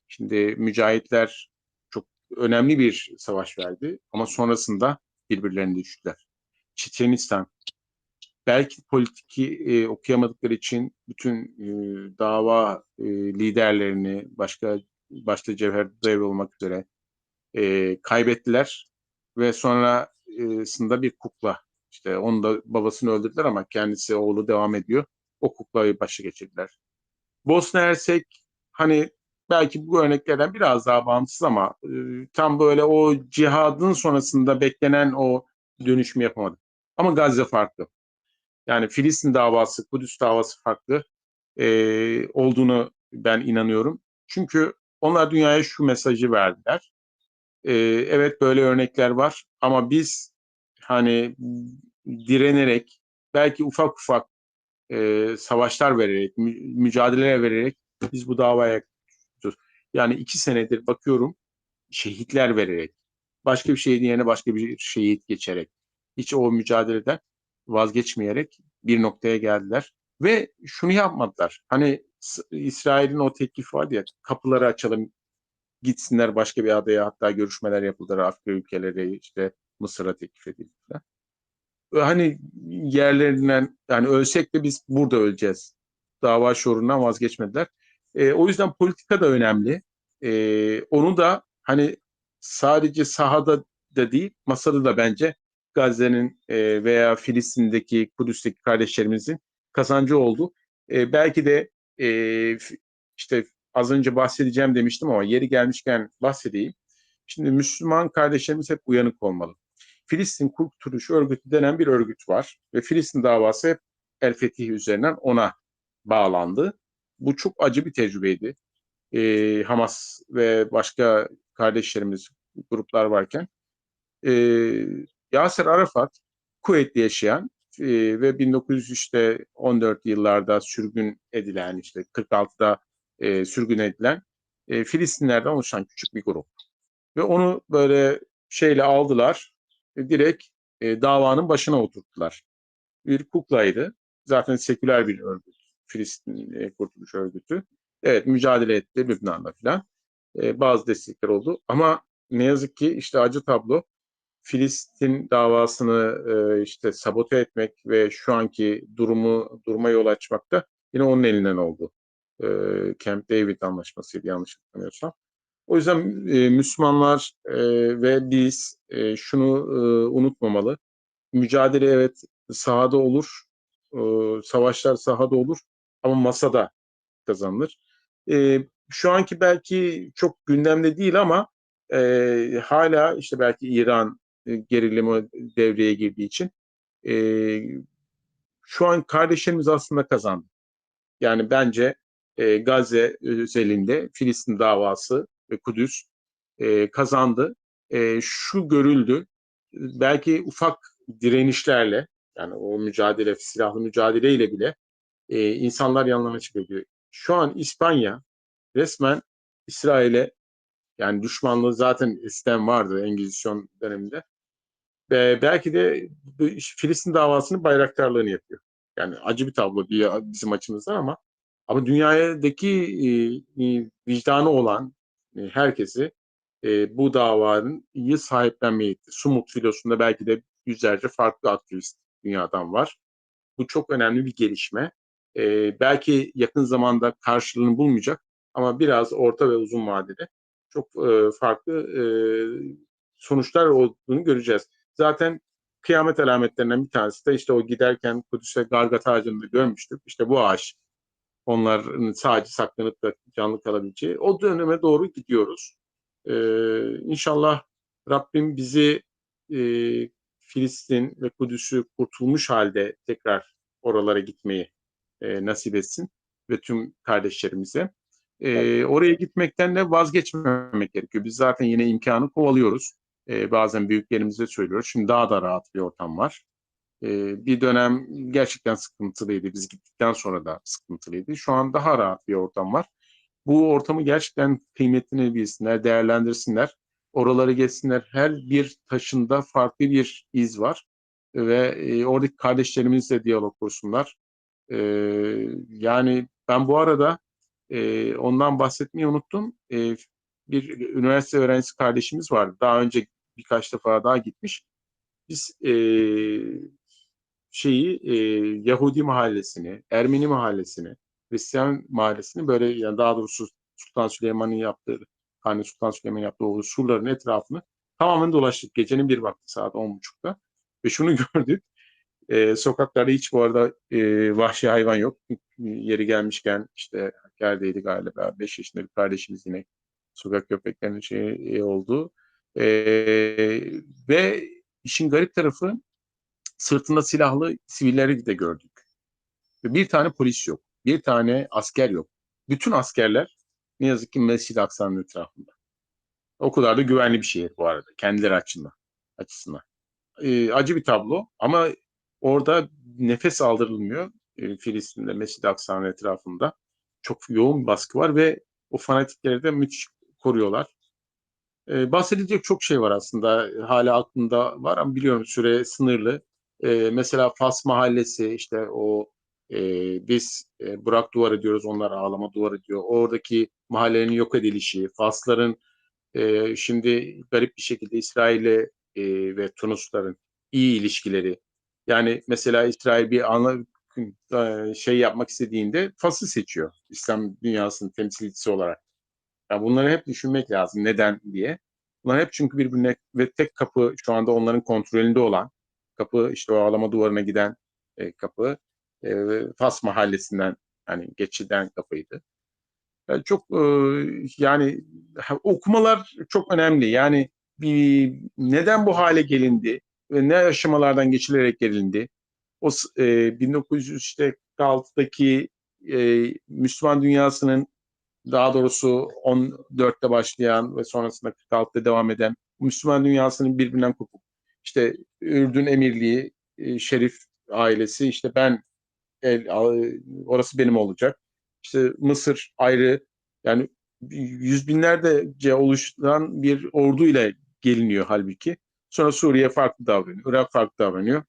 Şimdi mücahitler çok önemli bir savaş verdi ama sonrasında birbirlerine düştüler. Çeçenistan, belki politiki okuyamadıkları için bütün dava liderlerini, başta Cevher Darev olmak üzere kaybettiler ve sonrasında bir kukla, işte onu da babasını öldürdüler ama kendisi, oğlu devam ediyor. O kuklayı başa geçirdiler. Bosna Hersek, hani belki bu örneklerden biraz daha bağımsız ama tam böyle o cihadın sonrasında beklenen o dönüşümü yapamadı. Ama Gazze farklı. Yani Filistin davası, Kudüs davası farklı olduğunu ben inanıyorum. Çünkü onlar dünyaya şu mesajı verdiler. Evet, böyle örnekler var ama biz hani direnerek, belki ufak ufak savaşlar vererek, mücadeleler vererek biz bu davaya yaklaşıyoruz. Yani 2 senedir bakıyorum, şehitler vererek, başka bir şehidin yerine başka bir şehit geçerek, hiç o mücadeleden vazgeçmeyerek bir noktaya geldiler. Ve şunu yapmadılar. Hani İsrail'in o teklifi vardı ya, kapıları açalım, gitsinler başka bir adaya, hatta görüşmeler yapıldı. Afrika ülkeleri, işte Mısır'a teklif edildi. Hani yerlerinden, yani ölsek de biz burada öleceğiz. Dava şuurundan vazgeçmediler. O yüzden politika da önemli. Onu da hani sadece sahada da değil, masada da bence Gazze'nin veya Filistin'deki, Kudüs'teki kardeşlerimizin kazancı oldu. Belki de işte az önce bahsedeceğim demiştim ama yeri gelmişken bahsedeyim. Şimdi Müslüman kardeşlerimiz hep uyanık olmalı. Filistin Kurtuluş Örgütü denen bir örgüt var ve Filistin davası hep El Fetih üzerinden ona bağlandı. Bu çok acı bir tecrübeydi. Hamas ve başka kardeşlerimiz, gruplar varken. Ee, Yasir Arafat, Kuveyt'te yaşayan ve 1914 yıllarda sürgün edilen, işte 46'da sürgün edilen Filistinlerden oluşan küçük bir grup. Ve onu böyle şeyle aldılar, direkt davanın başına oturttular. Bir kuklaydı. Zaten seküler bir örgüt. Filistin Kurtuluş Örgütü. Evet, mücadele etti Lübnan'da filan. Bazı destekler oldu. Ama ne yazık ki işte acı tablo, Filistin davasını işte sabote etmek ve şu anki duruma yol açmakta yine onun elinden oldu. Camp David anlaşmasıydı yanlış hatırlamıyorsam. O yüzden Müslümanlar ve biz şunu unutmamalı. Mücadele evet sahada olur, e, savaşlar sahada olur ama masada kazanılır. Şu anki belki çok gündemde değil ama hala işte belki İran gerilimi devreye girdiği için e, şu an kardeşlerimiz aslında kazandı. Yani bence Gazze özelinde Filistin davası ve Kudüs kazandı. Şu görüldü, belki ufak direnişlerle, yani o mücadele, silahlı mücadeleyle bile insanlar yanlarına çıkıyor. Şu an İspanya resmen İsrail'e, yani düşmanlığı zaten eskiden vardı Engizisyon döneminde. Belki de Filistin davasının bayraktarlığını yapıyor. Yani acı bir tablo bizim açımızdan ama dünyadaki vicdanı olan herkesi bu davanın iyi sahiplenmeye itti. Sumut filosunda belki de yüzlerce farklı aktivist dünyadan var. Bu çok önemli bir gelişme. Belki yakın zamanda karşılığını bulmayacak ama biraz orta ve uzun vadede çok farklı sonuçlar olduğunu göreceğiz. Zaten kıyamet alametlerinden bir tanesi de işte o giderken Kudüs'e Gargat ağacını görmüştük. İşte bu ağaç, onların sadece saklanıp da canlı kalabileceği. O döneme doğru gidiyoruz. İnşallah Rabbim bizi e, Filistin ve Kudüs'ü kurtulmuş halde tekrar oralara gitmeyi nasip etsin ve tüm kardeşlerimize. Oraya gitmekten de vazgeçmemek gerekiyor. Biz zaten yine imkanı kovalıyoruz. Bazen büyüklerimize söylüyoruz. Şimdi daha da rahat bir ortam var. Bir dönem gerçekten sıkıntılıydı. Biz gittikten sonra da sıkıntılıydı. Şu an daha rahat bir ortam var. Bu ortamı gerçekten kıymetini bilsinler, değerlendirsinler. Oraları geçsinler. Her bir taşında farklı bir iz var. Ve oradaki kardeşlerimizle diyalog kursunlar. E, Yani ben bu arada ondan bahsetmeyi unuttum. Bir üniversite öğrencisi kardeşimiz vardı. Daha önce birkaç defa daha gitmiş. Biz Yahudi mahallesini, Ermeni mahallesini, Hristiyan mahallesini, böyle yani daha doğrusu Sultan Süleyman'ın yaptığı, Kanuni Sultan Süleyman'ın yaptığı o surların etrafını tamamen dolaştık. Gecenin bir vakti saat 10.30'da ve şunu gördük. Sokaklarda hiç bu arada vahşi hayvan yok. Yeri gelmişken işte Hakkari'deydi galiba. 5 yaşında bir kardeşimiz yine sokak köpeklerinin oldu. E, Ve işin garip tarafı, sırtında silahlı sivilleri de gördük. Ve bir tane polis yok. Bir tane asker yok. Bütün askerler ne yazık ki Mescid-i Aksa'nın etrafında. O kadar da güvenli bir şehir bu arada kendileri açısından. Acı bir tablo ama orada nefes aldırılmıyor. Filistin'de Mescid-i Aksa'nın etrafında çok yoğun bir baskı var ve o fanatikleri de müthiş koruyorlar. Bahsedilecek çok şey var aslında. Hala aklımda var ama biliyorum süre sınırlı. Mesela Fas Mahallesi işte o biz Burak Duvarı diyoruz, onlar Ağlama Duvarı diyor. Oradaki mahallenin yok edilişi, Fasların şimdi garip bir şekilde İsrail'le ve Tunusların iyi ilişkileri. Yani mesela İsrail bir şey yapmak istediğinde Fas'ı seçiyor İslam dünyasının temsilcisi olarak. Yani bunları hep düşünmek lazım. Neden diye. Bunlar hep çünkü birbirine ve tek kapı şu anda onların kontrolünde olan kapı işte o Ağlama Duvarı'na giden kapı Fas Mahallesi'nden hani geçiden kapıydı. Yani çok yani okumalar çok önemli. Yani neden bu hale gelindi ve ne aşamalardan geçilerek gelindi? O 1946'daki Müslüman dünyasının daha doğrusu 14'te başlayan ve sonrasında 46'da devam eden Müslüman dünyasının birbirinden kopup işte Ürdün Emirliği, Şerif ailesi işte orası benim olacak. İşte Mısır ayrı yani yüz binlerce oluşturan bir orduyla geliniyor halbuki. Sonra Suriye farklı davranıyor, Irak farklı davranıyor.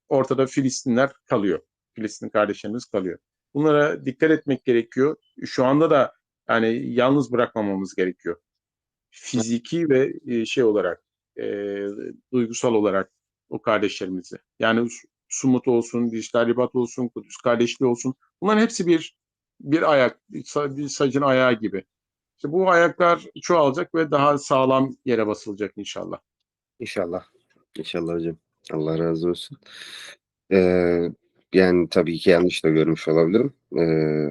Ortada Filistinler kalıyor. Filistin kardeşlerimiz kalıyor. Bunlara dikkat etmek gerekiyor. Şu anda da yani yalnız bırakmamamız gerekiyor. Fiziki ve şey olarak, e, duygusal olarak o kardeşlerimizi. Yani Sumut olsun, Dijital Ribat olsun, Kudüs kardeşliği olsun. Bunların hepsi bir ayak, bir sacın ayağı gibi. İşte bu ayaklar çoğalacak ve daha sağlam yere basılacak inşallah. İnşallah. İnşallah hocam. Allah razı olsun. Ee, Yani tabii ki yanlış da görmüş olabilirim.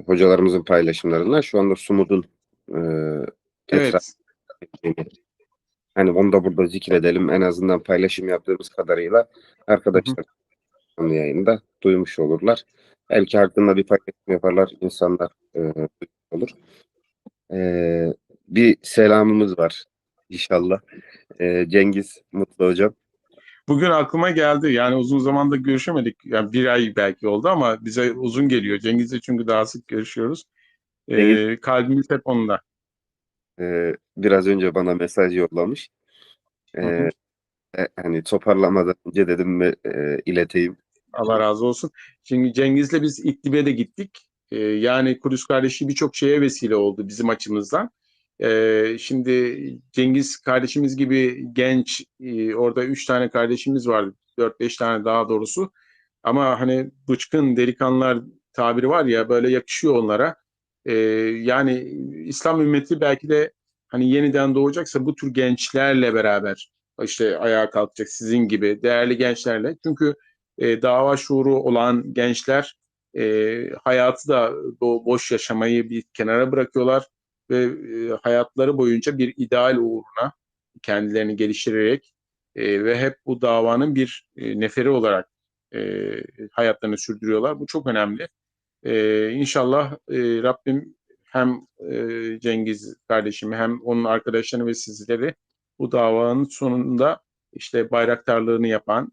Hocalarımızın paylaşımlarından şu anda Sumud'un etrafı, Evet. hani onu da burada zikredelim. En azından paylaşım yaptığımız kadarıyla Hı hı. arkadaşlar canlı yayında duymuş olurlar. Belki hakkında bir paylaşım yaparlar. İnsanlar duymuş olur. Bir selamımız var inşallah. Cengiz Mutlu hocam. Bugün aklıma geldi. Yani uzun zamanda görüşemedik. Yani bir ay belki oldu ama bize uzun geliyor. Cengiz'le çünkü daha sık görüşüyoruz. Cengiz Kalbimiz hep onunla. biraz önce bana mesaj yollamış. Hı hı. Ee, Hani toparlamadan önce dedim mi ileteyim. Allah razı olsun. Şimdi Cengiz'le biz İdlib'e de gittik. Yani Kudüs kardeşi birçok şeye vesile oldu bizim açımızdan. Şimdi Cengiz kardeşimiz gibi genç, orada 3 tane kardeşimiz vardı. 4-5 tane daha doğrusu. Ama hani bıçkın delikanlılar tabiri var ya böyle yakışıyor onlara. Yani İslam ümmeti belki de hani yeniden doğacaksa bu tür gençlerle beraber işte ayağa kalkacak sizin gibi değerli gençlerle. Çünkü dava şuuru olan gençler hayatı da boş yaşamayı bir kenara bırakıyorlar ve hayatları boyunca bir ideal uğruna kendilerini geliştirerek ve hep bu davanın bir neferi olarak e, hayatlarını sürdürüyorlar. Bu çok önemli. İnşallah Rabbim hem Cengiz kardeşimi hem onun arkadaşlarını ve sizleri bu davanın sonunda işte bayraktarlığını yapan,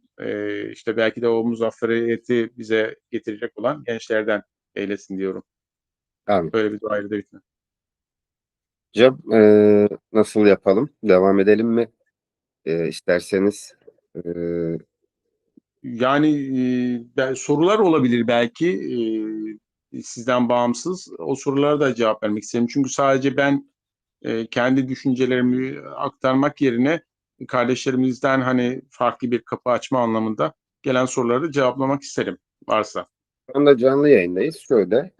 işte belki de o muzafferiyeti bize getirecek olan gençlerden eylesin diyorum. Amin. Böyle bir duayla da bitmez. Hocam nasıl yapalım? Devam edelim mi? İsterseniz Yani sorular olabilir belki sizden bağımsız. O sorulara da cevap vermek isterim. Çünkü sadece ben kendi düşüncelerimi aktarmak yerine kardeşlerimizden hani farklı bir kapı açma anlamında gelen soruları cevaplamak isterim varsa. şu anda canlı yayındayız. Şöyle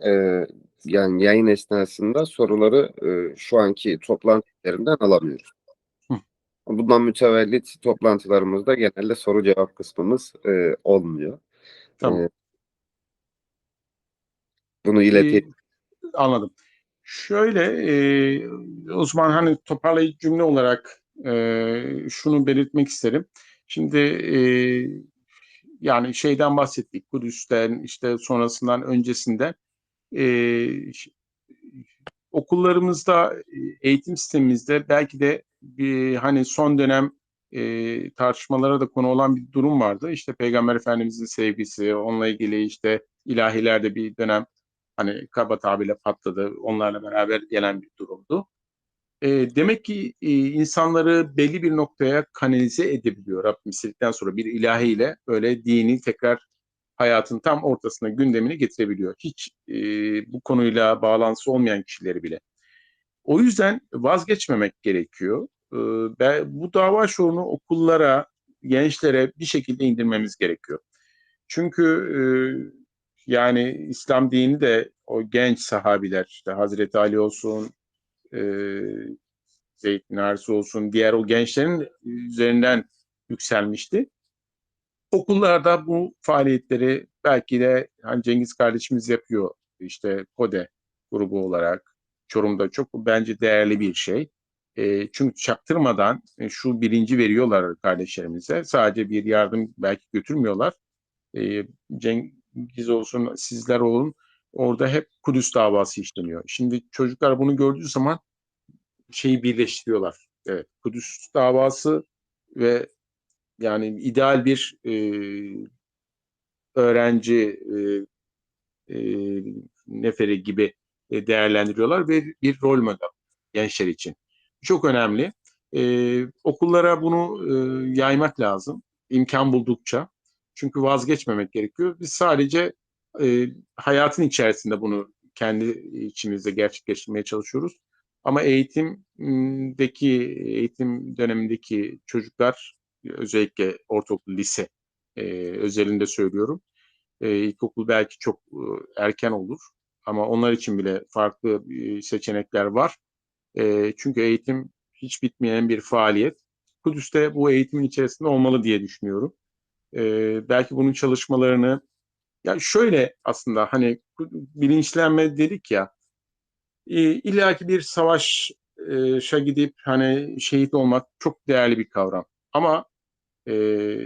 yani yayın esnasında soruları şu anki toplantılarından alamıyoruz. Hı, Bundan mütevellit toplantılarımızda genelde soru cevap kısmımız olmuyor. tamam. E, Bunu E, ileteyim. Anladım. Şöyle o zaman hani toparlayıcı cümle olarak şunu belirtmek isterim. Şimdi yani şeyden bahsettik. Kudüs'ten işte sonrasından öncesinden e, okullarımızda, eğitim sistemimizde belki de hani son dönem tartışmalara da konu olan bir durum vardı. İşte Peygamber Efendimizin sevgisi, onunla ilgili işte ilahilerde bir dönem hani kaba tabirle patladı. Onlarla beraber gelen bir durumdu. Demek ki insanları belli bir noktaya kanalize edebiliyor Rabbim istedikten sonra bir ilahiyle böyle dini tekrar hayatın tam ortasına gündemine getirebiliyor. Hiç bu konuyla bağlantısı olmayan kişileri bile. O yüzden vazgeçmemek gerekiyor. Bu dava şuurunu okullara, gençlere bir şekilde indirmemiz gerekiyor. Çünkü yani İslam dini de o genç sahabiler, işte Hazreti Ali olsun, e, Zeyd bin Haris olsun, diğer o gençlerin üzerinden yükselmişti. Okullarda bu faaliyetleri belki de hani Cengiz kardeşimiz yapıyor. İşte KODE grubu olarak Çorum'da çok bence değerli bir şey. Çünkü çaktırmadan şu bilinci veriyorlar kardeşlerimize. Sadece bir yardım belki götürmüyorlar. Cengiz olsun, sizler olun. Orada hep Kudüs davası işleniyor. Şimdi çocuklar bunu gördüğü zaman şeyi birleştiriyorlar. Evet, Kudüs davası ve yani ideal bir öğrenci e, neferi gibi değerlendiriyorlar ve bir rol model gençler için. Çok önemli. Okullara bunu yaymak lazım. İmkan buldukça. Çünkü vazgeçmemek gerekiyor. Biz sadece hayatın içerisinde bunu kendi içimizde gerçekleştirmeye çalışıyoruz. Ama eğitim dönemindeki çocuklar özellikle ortaokul, lise özelinde söylüyorum. İlkokul belki çok erken olur ama onlar için bile farklı seçenekler var. Çünkü eğitim hiç bitmeyen bir faaliyet. Kudüs'te bu eğitimin içerisinde olmalı diye düşünüyorum. Belki bunun çalışmalarını ya şöyle aslında hani bilinçlenme dedik ya illaki bir savaşa gidip hani şehit olmak çok değerli bir kavram. Ama e,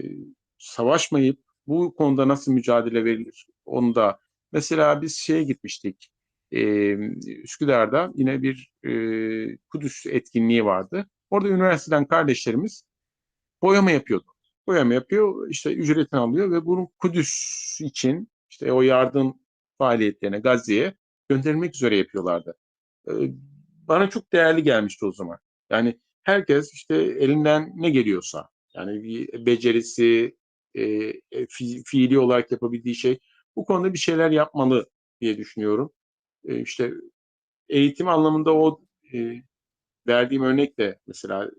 savaşmayıp bu konuda nasıl mücadele verilir? Onu da mesela biz şeye gitmiştik. Üsküdar'da yine bir Kudüs etkinliği vardı. Orada üniversiteden kardeşlerimiz boyama yapıyordu. Boyama yapıyor, işte ücretini alıyor ve bunu Kudüs için işte o yardım faaliyetlerine Gazze'ye göndermek üzere yapıyorlardı. Ee, Bana çok değerli gelmişti o zaman. Yani herkes işte elinden ne geliyorsa yani bir becerisi, fiili olarak yapabildiği şey bu konuda bir şeyler yapmalı diye düşünüyorum. İşte eğitim anlamında o verdiğim örnek de mesela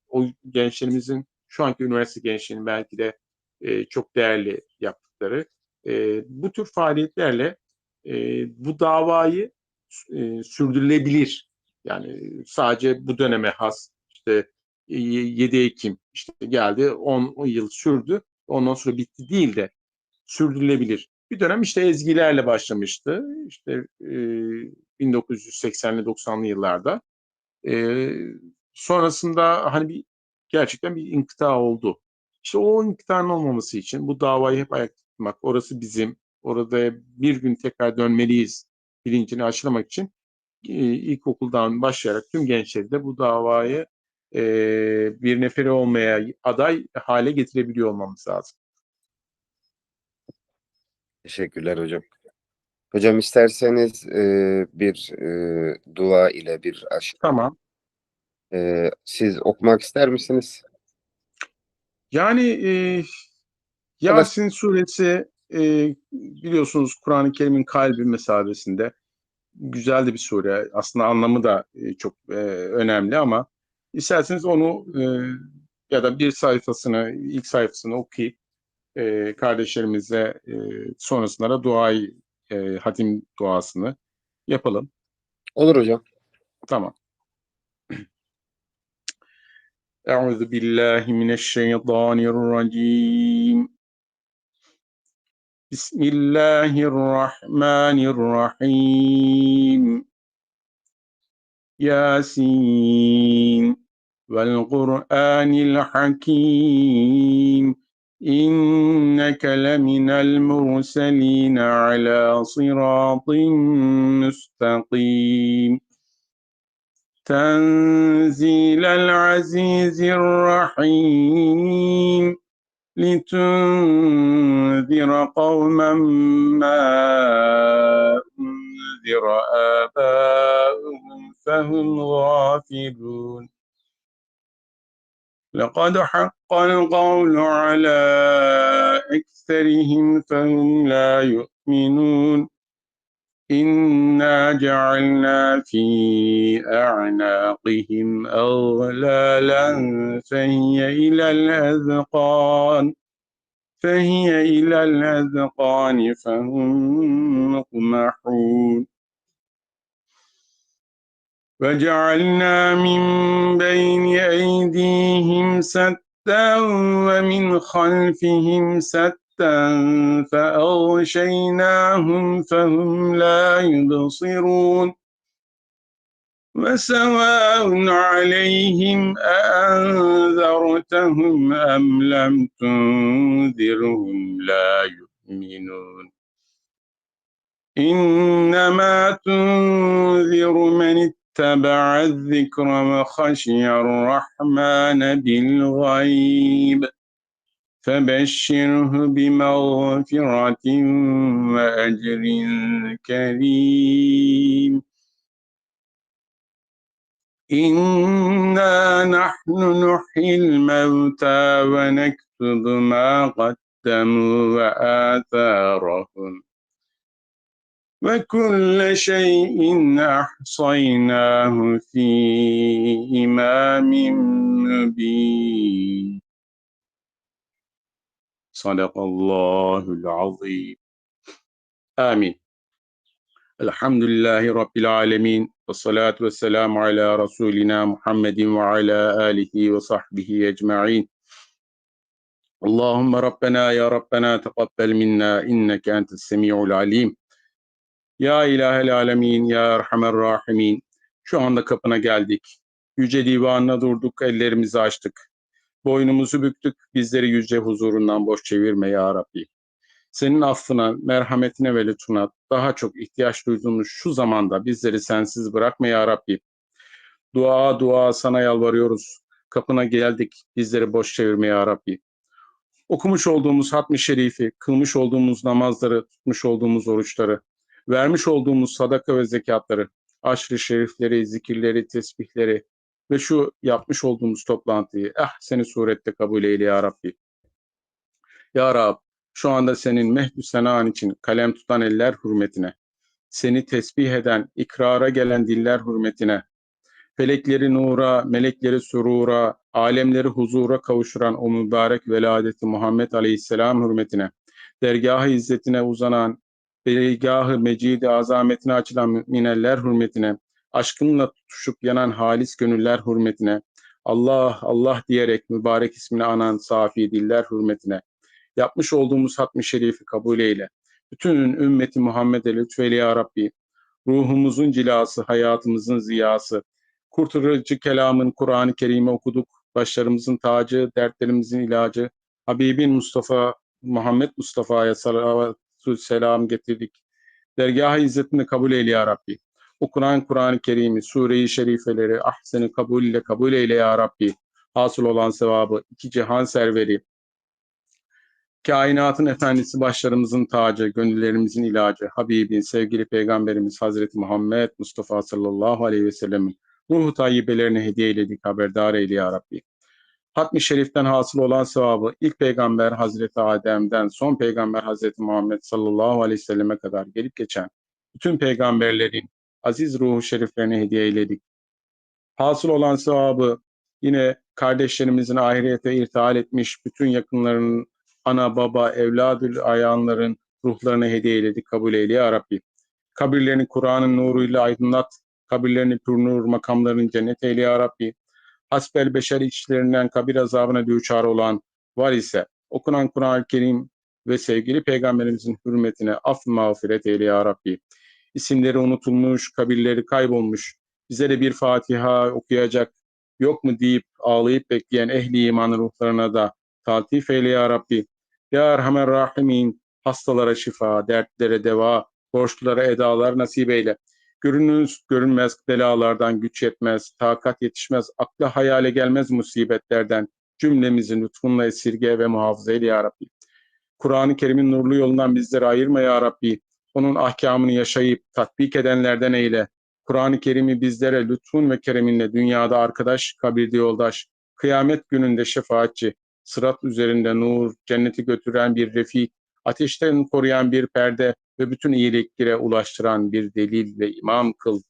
o gençlerimizin şu anki üniversite gençliğinin belki de çok değerli yaptıkları bu tür faaliyetlerle bu davayı sürdürülebilir. Yani sadece bu döneme has işte 7 Ekim işte geldi 10 yıl sürdü. Ondan sonra bitti değil de sürdürülebilir. Bir dönem işte ezgilerle başlamıştı. İşte 1980'li 90'lı yıllarda. E, Sonrasında hani gerçekten bir inkıta oldu. İşte o inkıtanın olmaması için bu davayı hep ayakta tutmak, orası bizim, orada bir gün tekrar dönmeliyiz bilincini aşılamak için ilkokuldan başlayarak tüm gençleri de bu davayı e, bir neferi olmaya aday hale getirebiliyor olmamız lazım. Teşekkürler hocam. Hocam isterseniz bir dua ile bir Tamam. siz okumak ister misiniz? Yani Ya da Yasin suresi biliyorsunuz Kur'an-ı Kerim'in kalbi mesabesinde. Güzel de bir sure. Aslında anlamı da çok önemli ama isterseniz onu ya da bir sayfasını, ilk sayfasını okuyup kardeşlerimize sonrasında da duayı, hatim duasını yapalım. olur hocam. Tamam. Euzu billahi mineşşeytanirracim. Bismillahirrahmanirrahim. ياسين والقرآن الحكيم إنك لمن المرسلين على صراط مستقيم تنزيل العزيز الرحيم لتنذر قوما ما أنذر آباؤهم فهم غافلون لقد حق القول على أكثرهم فهم لا يؤمنون إنا جعلنا في أعناقهم أغلالا فهي إلى الأذقان فهم مقمحون وجعلنا من بين أيديهم سدا ومن خلفهم سدا فأغشيناهم فهم لا يبصرون وسواء عليهم أأنذرتهم أم لم تنذرهم لا يؤمنون إنما تنذر من اتبع الذكر وخشي الرحمن بالغيب فبشره بمغفرة وأجر كريم إنا نحن نحيي الموتى ونكتب ما قدموا وآثارهم وكل شيء أحصيناه في إمام مبين صدق الله العظيم آمين الحمد لله رب العالمين والصلاة والسلام على رسولنا محمد وعلى آله وصحبه أجمعين اللهم ربنا يا ربنا تقبل منا إنك أنت السميع العليم Ya İlahel Alemin, Ya Erhamer Rahimin. Şu anda kapına geldik. Yüce divanına durduk, ellerimizi açtık. Boynumuzu büktük, bizleri yüce huzurundan boş çevirme Ya Rabbi. Senin affına, merhametine ve lütfuna daha çok ihtiyaç duyduğumuz şu zamanda bizleri sensiz bırakma Ya Rabbi. Dua sana yalvarıyoruz. Kapına geldik, bizleri boş çevirme Ya Rabbi. Okumuş olduğumuz hatmi şerifi, kılmış olduğumuz namazları, tutmuş olduğumuz oruçları, vermiş olduğumuz sadaka ve zekatları, aşr-ı şerifleri, zikirleri, tesbihleri ve şu yapmış olduğumuz toplantıyı seni surette kabul eyle ya Rabbi. Ya Rab, şu anda senin mehdü senan için kalem tutan eller hürmetine, seni tesbih eden, ikrara gelen diller hürmetine, felekleri nura, melekleri surura, alemleri huzura kavuşturan o mübarek veladeti Muhammed Aleyhisselam hürmetine, dergâh-ı izzetine uzanan, dergâh-ı mecid-i azametine açılan mümineller hürmetine, aşkınla tutuşup yanan halis gönüller hürmetine, Allah, Allah diyerek mübarek ismini anan safi diller hürmetine, yapmış olduğumuz hatmi şerifi kabul eyle. Bütün ümmeti Muhammed'e lütfeyle ya Rabbi, ruhumuzun cilası, hayatımızın ziyası, kurtarıcı kelamın Kur'an-ı Kerim'i okuduk, başlarımızın tacı, dertlerimizin ilacı, Habibin Mustafa, Muhammed Mustafa'ya salavatü selam getirdik. Dergâh-ı izzetini kabul eyle ya Rabbi. Okunan Kur'an-ı Kerim'i, sure-i şerifeleri ahsen-i kabul ile kabul eyle ya Rabbi. Hasıl olan sevabı, iki cihan serveri, kainatın efendisi, başlarımızın tacı, gönüllerimizin ilacı, Habibin, sevgili Peygamberimiz Hazreti Muhammed Mustafa sallallahu aleyhi ve sellemin ruhu tayyibelerini hediye eyledik, haberdar eyle ya Rabbi. Hatmi şeriften hasıl olan sevabı ilk peygamber Hazreti Adem'den son peygamber Hazreti Muhammed sallallahu aleyhi ve selleme kadar gelip geçen bütün peygamberlerin aziz ruhu şeriflerini hediye eyledik. Hasıl olan sevabı yine kardeşlerimizin ahirete irtihal etmiş bütün yakınlarının, ana, baba, evladül ayanların ruhlarına hediye eyledik, kabul eyle ya Rabbi. Kabirlerini Kur'an'ın nuruyla aydınlat, kabirlerini pür nur, makamlarını cennet eyle ya Rabbi. Hasbel beşer içlerinden kabir azabına düçar olan var ise okunan Kur'an-ı Kerim ve sevgili Peygamberimizin hürmetine af mağfiret eyle ya Rabbi. İsimleri unutulmuş, kabirleri kaybolmuş, bize de bir Fatiha okuyacak yok mu deyip ağlayıp bekleyen ehli iman ruhlarına da taltif eyle ya Rabbi. Ya Erhamer Rahimin, hastalara şifa, dertlere deva, borçlulara edalar nasip eyle. Görünür görünmez belalardan güç yetmez, takat yetişmez, akla hayale gelmez musibetlerden cümlemizi lütfunla esirge ve muhafaza eyle ya Rabbi. Kur'an-ı Kerim'in nurlu yolundan bizleri ayırma ya Rabbi. Onun ahkamını yaşayıp tatbik edenlerden eyle. Kur'an-ı Kerim'i bizlere lütfun ve kereminle dünyada arkadaş, kabirde yoldaş, kıyamet gününde şefaatçi, sırat üzerinde nur, cenneti götüren bir refik, ateşten koruyan bir perde ve bütün iyiliklere ulaştıran bir delil ve imam kıl.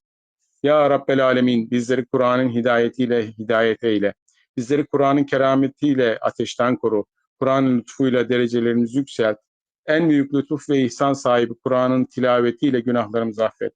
Ya Rabbel Alemin bizleri Kur'an'ın hidayetiyle hidayet eyle. Bizleri Kur'an'ın kerametiyle ateşten koru. Kur'an'ın lütfuyla derecelerimizi yükselt. En büyük lütuf ve ihsan sahibi Kur'an'ın tilavetiyle günahlarımızı affet.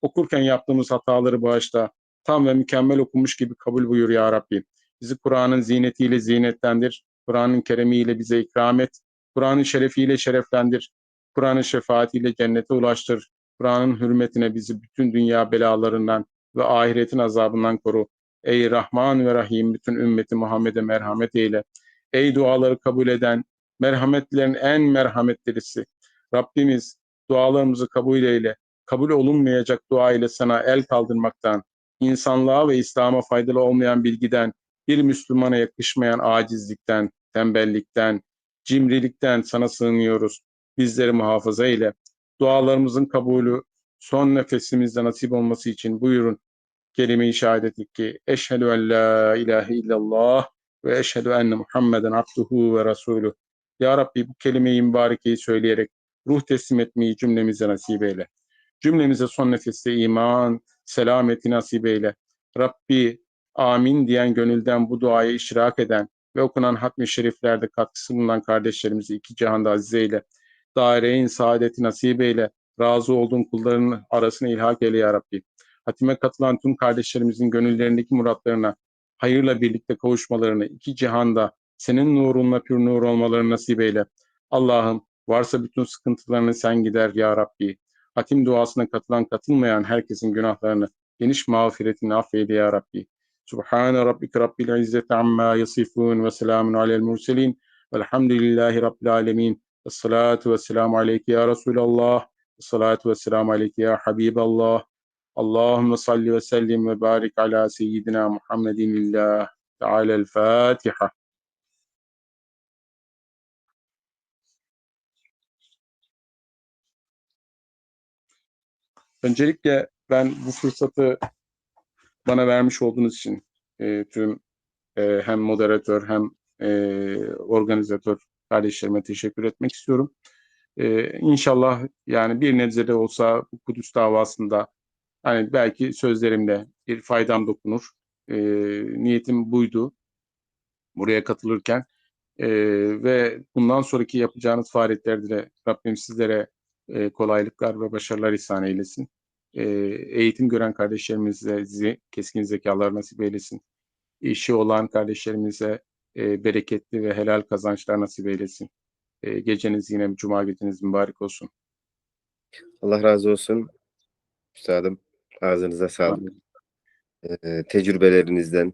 Okurken yaptığımız hataları bağışla. Tam ve mükemmel okunmuş gibi kabul buyur ya Rabbi. Bizi Kur'an'ın zinetiyle zinetlendir. Kur'an'ın keremiyle bize ikram et. Kur'an'ın şerefiyle şereflendir. Kur'an'ın şefaatiyle cennete ulaştır. Kur'an'ın hürmetine bizi bütün dünya belalarından ve ahiretin azabından koru. Ey Rahman ve Rahim bütün ümmeti Muhammed'e merhamet eyle. Ey duaları kabul eden, merhametlerin en merhametlisi. Rabbimiz dualarımızı kabul eyle. Kabul olunmayacak dua ile sana el kaldırmaktan, insanlığa ve İslam'a faydalı olmayan bilgiden, bir Müslümana yakışmayan acizlikten, tembellikten, cimrilikten sana sığınıyoruz. Bizleri muhafaza eyle. Dualarımızın kabulü son nefesimizde nasip olması için buyurun kelime-i şehadet ki eşhedü en la ilahe illallah ve eşhedü enne Muhammeden abduhu ve resulü. Ya Rabbi bu kelime-i mübarekeyi söyleyerek ruh teslim etmeyi cümlemize nasip eyle. Cümlemize son nefeste iman, selameti nasip eyle. Rabbi amin diyen gönülden bu duaya iştirak eden ve okunan hatmi şeriflerde katkısı bulunan kardeşlerimizi iki cihanda aziz eyle. Daire-i saadeti nasip eyle. Razı olduğun kulların arasına ilhak eyle ya Rabbi. Hatime katılan tüm kardeşlerimizin gönüllerindeki muratlarına hayırla birlikte kavuşmalarını iki cihanda senin nurunla pür nur olmalarını nasip eyle. Allah'ım varsa bütün sıkıntılarını sen gider ya Rabbi. Hatim duasına katılan katılmayan herkesin günahlarını geniş mağfiretini affeyle ya Rabbi. Subhane rabbike rabbil izzeti amma yasifun ve selamun alel murselin velhamdülillahi rabbil alemin. Esselatu vesselamu aleyke ya Resulallah. Esselatu vesselamu aleyke ya Habiballah. Allahümme salli ve sellim ve barik ala seyyidina Muhammedinillah. Teala'l Fatiha. Öncelikle ben bu fırsatı bana vermiş olduğunuz için tüm hem moderatör hem organizatör kardeşlerime teşekkür etmek istiyorum. İnşallah yani bir nebze de olsa bu Kudüs davasında hani belki sözlerimle bir faydam dokunur. Niyetim buydu buraya katılırken. Ve bundan sonraki yapacağınız faaliyetlerde de Rabbim sizlere kolaylıklar ve başarılar ihsan eylesin. Eğitim gören kardeşlerimize keskin zekalar nasip eylesin. İşi olan kardeşlerimize bereketli ve helal kazançlar nasip eylesin. Geceniz yine Cuma geceniz mübarek olsun. Allah razı olsun. Üstadım, ağzınıza sağlık. Amin. Tecrübelerinizden,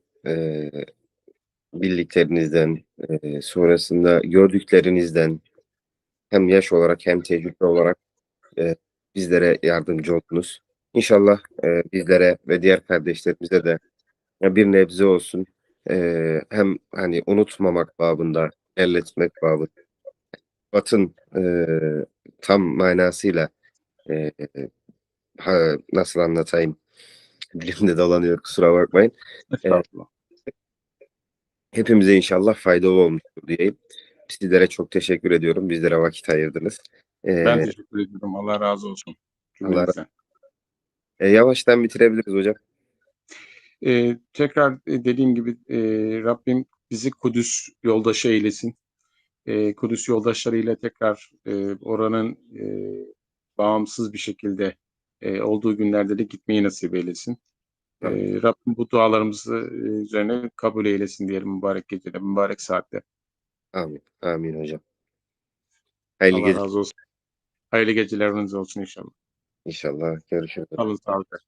bildiklerinizden, sonrasında gördüklerinizden hem yaş olarak hem tecrübe olarak e, bizlere yardımcı oldunuz. İnşallah bizlere ve diğer kardeşlerimize de bir nebze olsun hem hani unutmamak babında, elletmek babında, Batın tam manasıyla e, nasıl anlatayım, dilimde dolanıyor, kusura bakmayın. E, Estağfurullah. Hepimize inşallah faydalı olmuştur diyeyim. Sizlere çok teşekkür ediyorum. Bizlere vakit ayırdınız. Ben E, teşekkür ediyorum. Allah razı olsun Allah cümlenizden. yavaştan bitirebiliriz hocam. Tekrar dediğim gibi Rabbim bizi Kudüs yoldaşı eylesin. Kudüs yoldaşlarıyla tekrar oranın bağımsız bir şekilde olduğu günlerde de gitmeyi nasip eylesin. Amin. Rabbim bu dualarımızı üzerine kabul eylesin diyelim mübarek gecede, mübarek saatte. Amin. Amin hocam. Hayırlı Allah geceler razı olsun. Hayırlı geceleriniz olsun inşallah. inşallah. Görüşürüz. Alın sağlık.